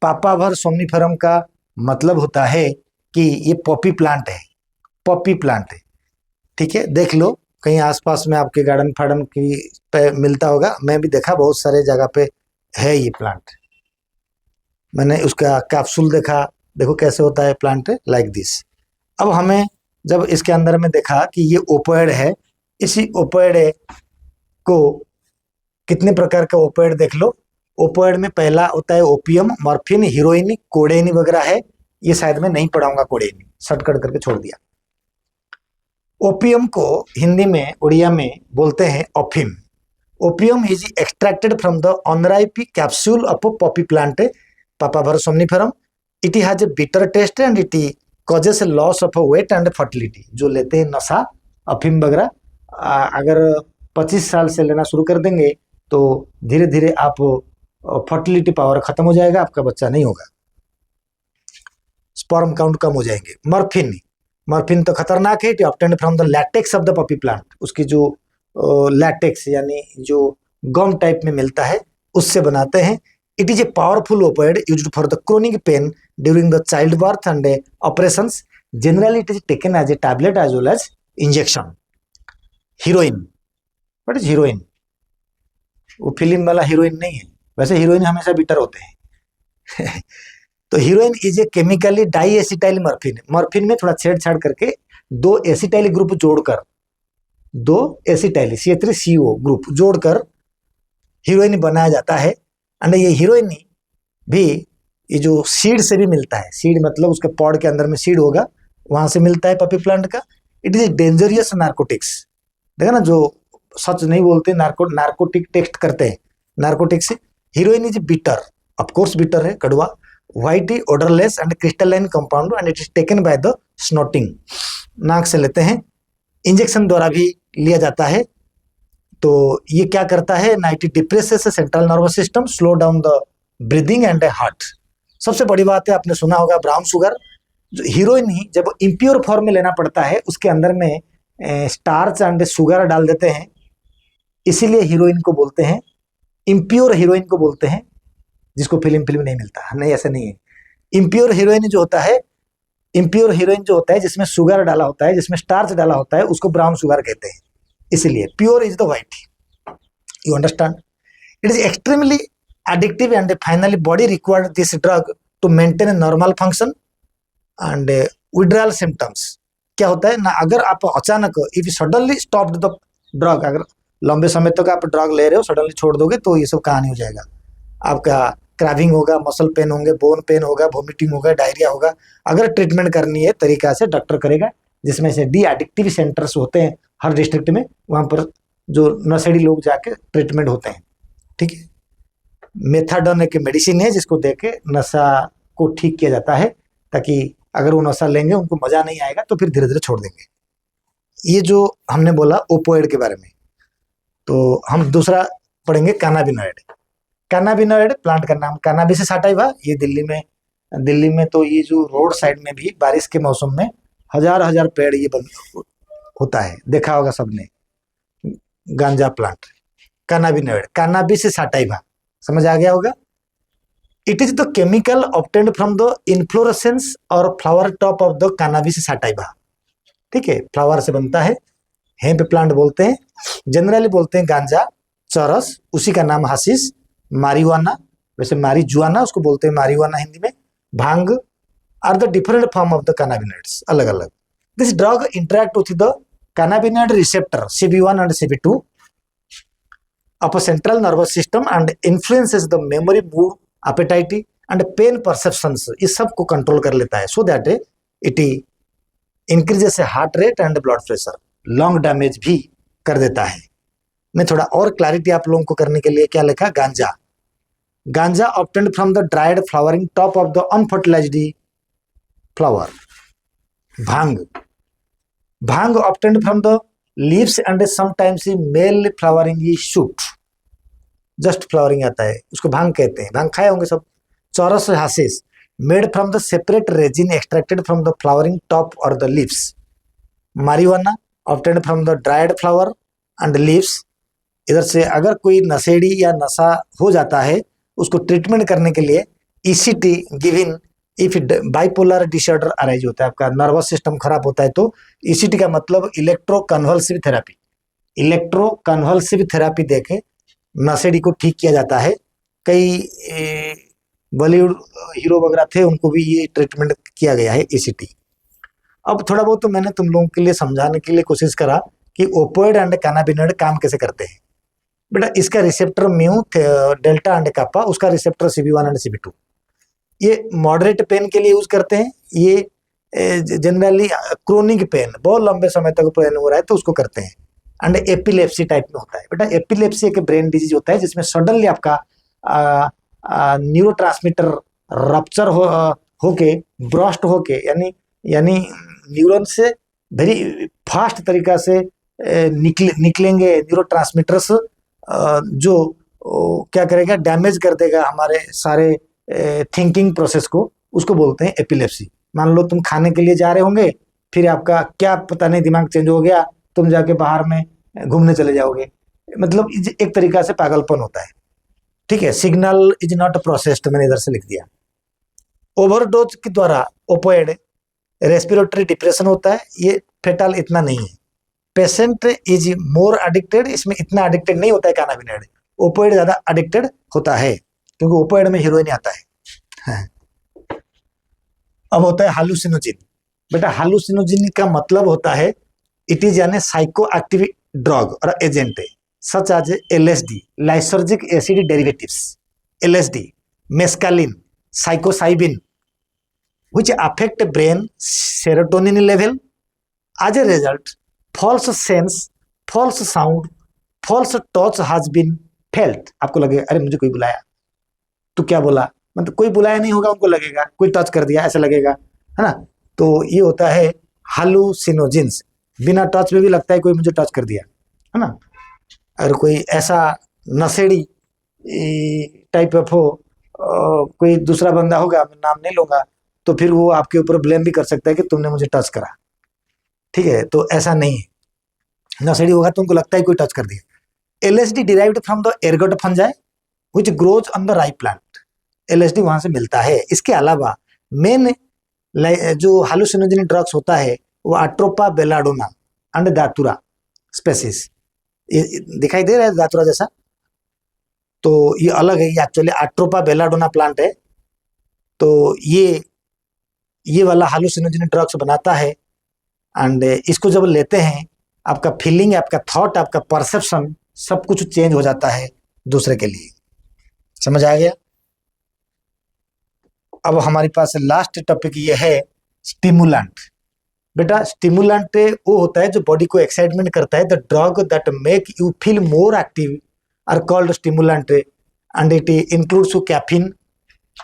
पापाभर सोम्निफेरम का मतलब होता है कि ये पॉपी प्लांट है, पॉपी प्लांट है। ठीक है, देख लो कहीं आसपास में आपके गार्डन फार्डन की पे मिलता होगा, मैं भी देखा बहुत सारे जगह पे है ये प्लांट। मैंने उसका कैप्सूल देखा, देखो कैसे होता है प्लांट लाइक दिस। अब हमें जब इसके अंदर में देखा कि ये ओपोइड है, इसी ओपोइड को कितने प्रकार का ओपोइड देख लो। ओपोइड में पहला होता है ओपियम, मॉर्फिन, हीरोइन, कोडेइन वगैरह है। ये शायद मैं नहीं पढ़ाऊंगा, कोडेइन शॉर्टकट करके छोड़ दिया। ओपियम को हिंदी में उड़िया में बोलते हैं अफीम। Opium is extracted from the unripe capsule of poppy plant Papaver somniferum. It has a bitter taste and it causes loss of weight and fertility. जो लेते हैं नशा अफीम वगैरह, अगर 25 साल से लेना शुरू कर देंगे तो धीरे धीरे आप फर्टिलिटी पावर खत्म हो जाएगा, आपका बच्चा नहीं होगा, स्पर्म काउंट कम हो जाएंगे। मॉर्फिन, मॉर्फिन तो खतरनाक है। It obtained from the latex of the Poppy plant. उसकी जो लैटेक्स यानी जो गम टाइप में मिलता है उससे बनाते हैं। It is a powerful opiate used for the chronic pain during the child birth and operations. Generally it is taken as a tablet as well as injection. Heroin, what is heroin? वो film वाला heroine नहीं है, वैसे heroine हमेशा bitter होते हैं। तो heroin is a chemically diacetylmorphine. Morphine में थोड़ा छेड़छाड़ करके दो एसिटाइल ग्रुप जोड़कर, दो एसिटाइल CH3CO ग्रुप जोड़कर हीरोइन बनाया जाता है। एंड ये हीरोइन भी ये जो सीड से भी मिलता है, सीड मतलब उसके पॉड के अंदर में सीड होगा, वहां से मिलता है पॉपी प्लांट का। It is dangerous narcotics. देखा ना, जो सच नहीं बोलते नार्कोटिक टेस्ट करते हैं, narcotics. Heroin is bitter, of course bitter है, कड़वा, white odourless and crystalline compound and it is taken by the snorting. नाक से लेते हैं, इंजेक्शन द्वारा भी लिया जाता है। तो ये क्या करता है ना, it depresses central nervous system, slow down the breathing and heart. सबसे बड़ी बात है, आपने सुना होगा ब्राउन शुगर। जो हीरोइन ही जब इम्प्योर फॉर्म में लेना पड़ता है, उसके अंदर में स्टार्च एंड शुगर डाल देते हैं, इसीलिए हीरोइन को बोलते हैं, इम्प्योर हीरोइन को बोलते हैं, जिसको फिल्म नहीं मिलता। नहीं, ऐसा नहीं है। इम्प्योर हीरोइन जो होता है, इम्प्योर हीरोइन जो होता है जिसमें शुगर डाला होता है, जिसमें स्टार्च डाला होता है, उसको ब्राउन शुगर कहते हैं। इसलिए pure is the white, you understand. It is extremely addictive and finally body required this drug to maintain normal function and withdrawal symptoms. क्या होता है ना, अगर आप अचानक if suddenly stopped the drug, अगर लंबे समय तक आप ड्रग ले रहे हो, सडनली छोड़ दोगे तो ये सब कहानी हो जाएगा। आपका क्रैविंग होगा, मसल पेन होंगे, बोन पेन होगा, वोमिटिंग होगा, डायरिया होगा। अगर ट्रीटमेंट करनी है तरीका से डॉक्टर करेगा, जिसमें से डी एडिक्टिव सेंटर्स होते हैं हर डिस्ट्रिक्ट में, वहाँ पर जो नशेड़ी लोग जाके ट्रीटमेंट होते हैं। ठीक है, मेथाडोन एक मेडिसिन है जिसको दे के नशा को ठीक किया जाता है, ताकि अगर वो नशा लेंगे उनको मजा नहीं आएगा तो फिर धीरे धीरे छोड़ देंगे। ये जो हमने बोला ओपोइड के बारे में, तो हम दूसरा पढ़ेंगे कैनाबिनॉइड। कैनाबिनॉइड प्लांट का नाम कैनाबिस सैटाइवा। ये दिल्ली में तो ये जो रोड साइड में भी बारिश के मौसम में हजार हजार पेड़ ये होता है, देखा होगा सबने, गांजा प्लांट। कैनाबिनॉइड, कैनाबिस सैटाइवा, समझ आ गया होगा। It is the chemical obtained from the inflorescence और flower top of the cannabis sativa. ठीक है, फ्लावर से बनता है, हेम्प प्लांट बोलते हैं, जनरली बोलते हैं गांजा, चरस, उसी का नाम हाशिश, मारिवाना, वैसे मारीजुआना उसको बोलते हैं, मारिवाना हिंदी में, bhang are the different form of the cannabinoids, अलग अलग। This drug interact with the cannabinoid receptor CB1 and CB2 of a central nervous system and influences the memory, mood, appetite and pain perceptions। इस सब को control कर लेता है, so that it increases heart rate and blood pressure, lung damage भी कर देता है। मैं थोड़ा और क्लैरिटी आप लोगों को करने के लिए क्या लिखा, ganja, ganja obtained from the dried flowering top of the unfertilised flower. Bhang, bhang obtained from the leaves and sometimes male flowering shoot, just flowering आता है, उसको भांग कहते हैं, भांग खाए होंगे सब। Charas hashish, made from the separate resin extracted from the flowering top और the leaves. Marijuana obtained from the dried flower and leaves. इधर से अगर कोई नशेड़ी या नशा हो जाता है, उसको ट्रीटमेंट करने के लिए ECT given if bipolar disorder arise होता है, आपका नर्वस सिस्टम खराब होता है, तो ECT का मतलब electro convulsive therapy, electro convulsive therapy देके नशेड़ी को ठीक किया जाता है। कई बॉलीवुड हीरो वगैरह थे, उनको भी ये ट्रीटमेंट किया गया है ईसीटी। अब थोड़ा बहुत तो मैंने तुम लोगों के लिए समझाने के लिए कोशिश करा कि ओपोइड एंड कैनाबिनॉइड काम कैसे करते हैं। बेटा इसका रिसेप्टर म्यू डेल्टा एंड कापा, उसका रिसेप्टर CB1 एंड CB2। ये मॉडरेट पेन के लिए यूज करते हैं, ये जनरली क्रोनिक पेन बहुत लंबे समय तक पेन हो रहा है तो उसको करते हैं। एंड एपिलेप्सी टाइप में होता है। बेटा एपिलेप्सी एक ब्रेन डिजीज होता है जिसमें सडनली आपका न्यूरोट्रांसमीटर रप्चर होके ब्रस्ट होके यानी न्यूरॉन से वेरी फास्ट तरीका से निकलेंगे न्यूरोट्रांसमीटर्स, जो क्या करेगा, डैमेज कर देगा हमारे सारे थिंकिंग प्रोसेस को, उसको बोलते हैं एपिलेप्सी। मान लो तुम खाने के लिए जा रहे होंगे, फिर आपका क्या पता नहीं दिमाग चेंज हो गया, तुम जाके बाहर में घूमने चले जाओगे, मतलब एक तरीका से पागलपन होता है। ठीक है, सिग्नल इज नॉट प्रोसेस्ड, मैंने इधर से लिख दिया। ओवरडोज के द्वारा ओपोइड रेस्पिरेटरी डिप्रेशन होता है, ये फेटल इतना नहीं है। पेशेंट इज मोर एडिक्टेड, इसमें इतना एडिक्टेड नहीं होता है कैनाबिनॉइड, ओपोइड ज्यादा एडिक्टेड होता है क्योंकि ओपोइड में हीरोइन आता है। हाँ। अब होता है हालुसिनोजिन। बेटा हालुसिनोजिन का मतलब होता है इट इज यानी साइको एक्टिव ड्रग और agent such as LSD, lysergic acid derivatives, LSD, mescaline, psilocybin, which affect brain serotonin level. As a result, false sense, false sound, false touch has been felt. आपको लगेगा अरे मुझे कोई बुलाया, तो क्या बोला, मतलब कोई बुलाया नहीं होगा, उनको लगेगा कोई टच कर दिया ऐसा लगेगा, है ना। तो ये होता है हालुसिनोजिन्स। बिना टच में भी लगता है कोई मुझे टच कर दिया, है ना। अगर कोई ऐसा नशेड़ी टाइप ऑफ हो, कोई दूसरा बंदा होगा, मैं नाम नहीं लूंगा, तो फिर वो आपके ऊपर ब्लेम भी कर सकता है कि तुमने मुझे टच करा। ठीक है, तो ऐसा नहीं है। नशेड़ी होगा तो उनको लगता है कोई टच कर दिया। LSD derived from the ergot fungi which grows on the राई प्लांट। LSD वहां से मिलता है। इसके अलावा मेन जो हालुसिनोजेनिक ड्रग्स होता है वो अट्रोपा बेलाडोना एंड दातुरा स्पेसिस, ये दिखाई दे रहा है दातुरा जैसा, तो ये अलग है, ये एक्चुअली अट्रोपा बेलाडोना प्लांट है। तो ये वाला हालुसिनोजेनिक ड्रग्स बनाता है। एंड इसको जब लेते हैं आपका फीलिंग, आपका थॉट, आपका परसेप्शन सब कुछ चेंज हो जाता है दूसरे के लिए। समझ आ गया। अब हमारे पास लास्ट टॉपिक ये है स्टिमुलेंट। बेटा स्टिमुलेंट वो होता है जो बॉडी को एक्साइटमेंट करता है। The drug that make you feel more active are called stimulant and it includes caffeine,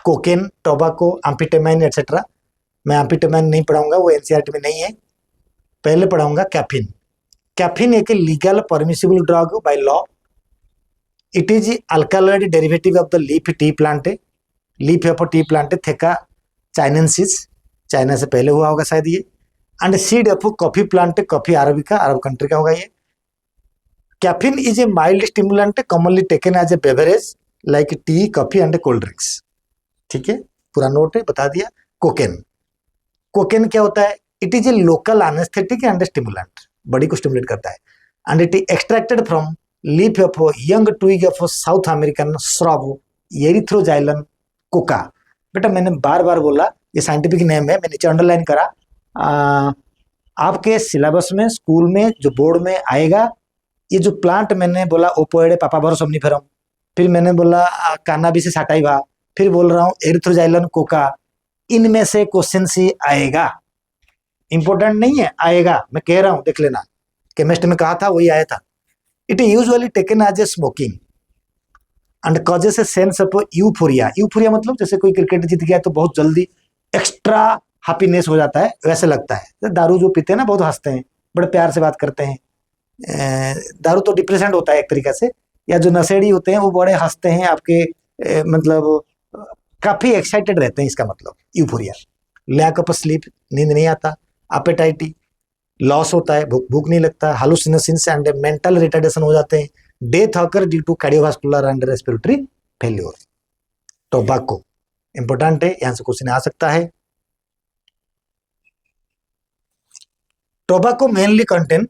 cocaine, tobacco, amphetamine etcetera. मैं एम्फेटामाइन नहीं पढ़ाऊंगा, वो एनसीईआरटी में नहीं है, पहले पढ़ाऊंगा कैफीन। कैफीन एक legal permissible drug by law. It is alkaloid derivative of the leaf tea plant. Leaf of tea plant thea sinensis, China से पहले हुआ होगा शायद ये। And seed of coffee plant, coffee arabica, Arab country का होगा ये। Caffeine is a mild stimulant commonly taken as a beverage like tea, coffee and cold drinks. ठीक है, पूरा नोट है, बता दिया। कोकेन, कोकेन क्या होता है? It is a local anaesthetic and stimulant, body को स्टिमुलेट करता है। And it is extracted from leaf of young twig of South American shrub Erythroxylum coca. बेटा मैंने बार बार बोला ये साइंटिफिक नेम है, मैं नीचे अंडरलाइन करा। आपके सिलेबस में, स्कूल में, जो बोर्ड में आएगा, ये जो प्लांट मैंने बोला ओपोइड पापावर सोम्निफेरम, फिर मैंने बोला कानाबिस साटाइवा, फिर बोल रहा हूँ एरिथ्रोजाइलम कोका, इनमें से क्वेश्चन ही आएगा। इंपॉर्टेंट नहीं है, आएगा, मैं कह रहा हूं, देख लेना। केमिस्ट्री में कहा था वही आया था। It is usually taken as a smoking and causes a sense of euphoria. Euphoria मतलब जैसे कोई क्रिकेट जीत गया तो बहुत जल्दी एक्स्ट्रा हैप्पीनेस हो जाता है, वैसे लगता है। दारू जो पीते हैं ना बहुत हंसते हैं, बड़े प्यार से बात करते हैं। दारू तो डिप्रेसेंट होता है एक तरीका से, या जो नशेड़ी होते हैं वो बड़े हंसते हैं आपके, मतलब काफी एक्साइटेड रहते हैं, इसका मतलब यूफोरिया। लैक ऑफ स्लीप, नींद नहीं आता। एपेटाइटी, लॉस होता है, भूख नहीं लगता। हालुसिनेशंस एंड मेंटल रिटार्डेशन हो जाते हैं। Death occur due to cardiovascular and respiratory failure. Tobacco important है, यहां से क्वेश्चन आ सकता है। Tobacco mainly contain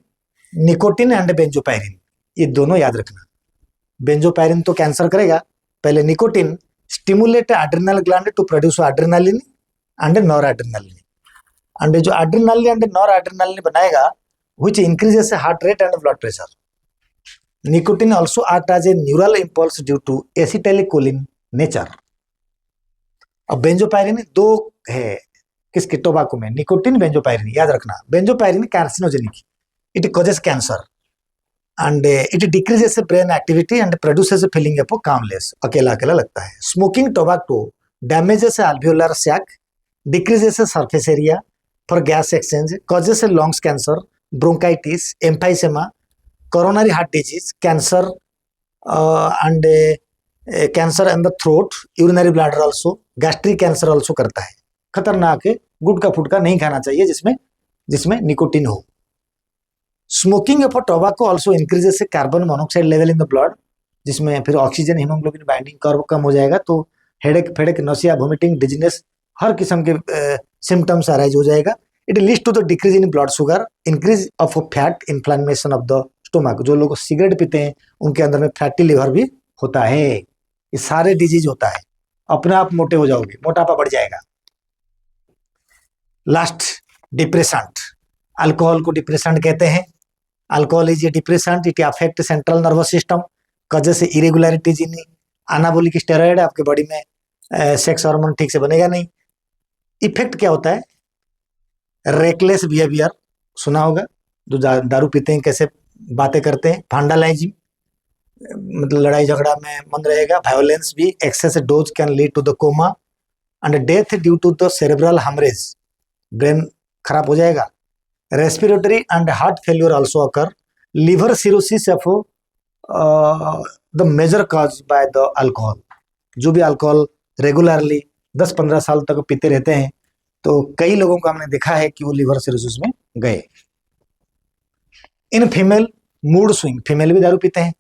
nicotine and benzopyrene, ये दोनों याद रखना। बेंजोपायरिन तो कैंसर करेगा, पहले nicotine stimulate adrenal gland to produce adrenaline and noradrenaline. And जो adrenaline and noradrenaline बनाएगा, which increases heart rate and blood pressure. Nicotine also act as a neural impulse due to acetylcholine nature. अब बेंजोपायरिन दो है किसके, tobacco में, nicotine benzopyrene, याद रखना। Benzopyrene carcinogenic, it causes cancer and it decreases brain activity and produces a feeling of calmness. अकेला अकेला लगता है। Smoking tobacco damages alveolar sac, decreases surface area for gas exchange, causes lungs cancer, bronchitis, emphysema, coronary heart disease, cancer and cancer in the throat, urinary bladder also, gastric cancer also करता है। खतरनाक है, गुटखा फुटका नहीं खाना चाहिए जिसमें nicotine हो। Smoking of tobacco also increases carbon monoxide level in the blood, जिसमें फिर ऑक्सीजन हीमोग्लोबिन बाइंडिंग कर्व कम हो जाएगा, तो हेडेक फेडेक नोसिया वोमिटिंग डिजीनेस हर किस्म के सिम्टम्स अराइज हो जाएगा। It leads to the decrease in blood sugar, increase of fat, inflammation of the stomach. जो लोग सिगरेट पीते हैं उनके अंदर में फैटी लिवर भी होता है। ये सारे डिजीज होता है, अपने आप मोटे हो जाओगे, मोटापा बढ़ जाएगा। Last, depressant. अल्कोहल को डिप्रेसेंट कहते हैं। Alcohol is a depressant, it affect central nervous system, causes irregularities in anabolic steroid, आपके बॉडी में सेक्स हार्मोन ठीक से बनेगा नहीं। इफेक्ट क्या होता है? रेकलेस बिहेवियर, सुना होगा, जो दारू पीते हैं कैसे बातें करते हैं। वांडलिज्म, मतलब लड़ाई झगड़ा में मन रहेगा। वायोलेंस भी, excess dose can lead to the coma and death due to the cerebral haemorrhage, brain खराब हो जाएगा। Respiratory and heart failure also occur. Liver cirrhosis of the major cause by the alcohol. जो भी alcohol regularly 10-15 साल तक पीते रहते हैं, तो कई लोगों को हमने देखा है कि वो लिवर सिरोसिस में गए। In female, mood swing, female भी दारू पीते हैं।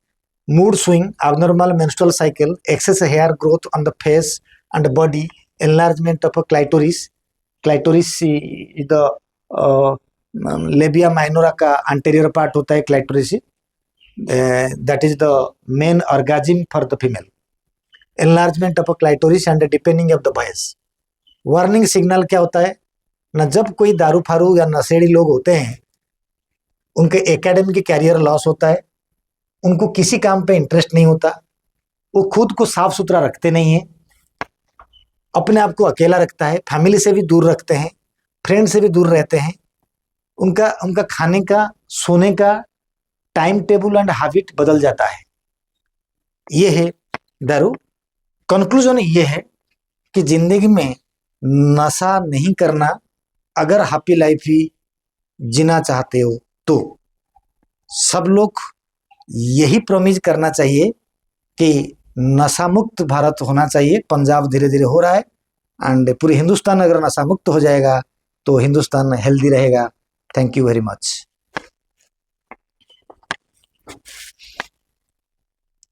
Mood swing, abnormal menstrual cycle, excess hair growth on the face and body, enlargement of a clitoris. Clitoris is the labia minora का anterior part होता है clitoris, that is the main orgasm for the female. Enlargement of a clitoris and deepening of the voice. Warning signal क्या होता है ना, जब कोई दारू फारू या नशेड़ी लोग होते हैं, उनके एकेडमिक कैरियर लॉस होता है, उनको किसी काम पे इंटरेस्ट नहीं होता, वो खुद को साफ सुथरा रखते नहीं है, अपने आप को अकेला रखता है, फैमिली से भी दूर रखते हैं, फ्रेंड से भी दूर रहते हैं। उनका खाने का, सोने का टाइम टेबल एंड हैबिट बदल जाता है। ये है दारू। कंक्लूजन ये है कि जिंदगी में नशा नहीं करना, अगर हैप्पी लाइफ ही जीना चाहते हो तो सब लोग यही प्रॉमिस करना चाहिए कि नशा मुक्त भारत होना चाहिए। पंजाब धीरे धीरे हो रहा है एंड पूरे हिंदुस्तान अगर नशा मुक्त हो जाएगा तो हिंदुस्तान हेल्दी रहेगा। Thank you very much.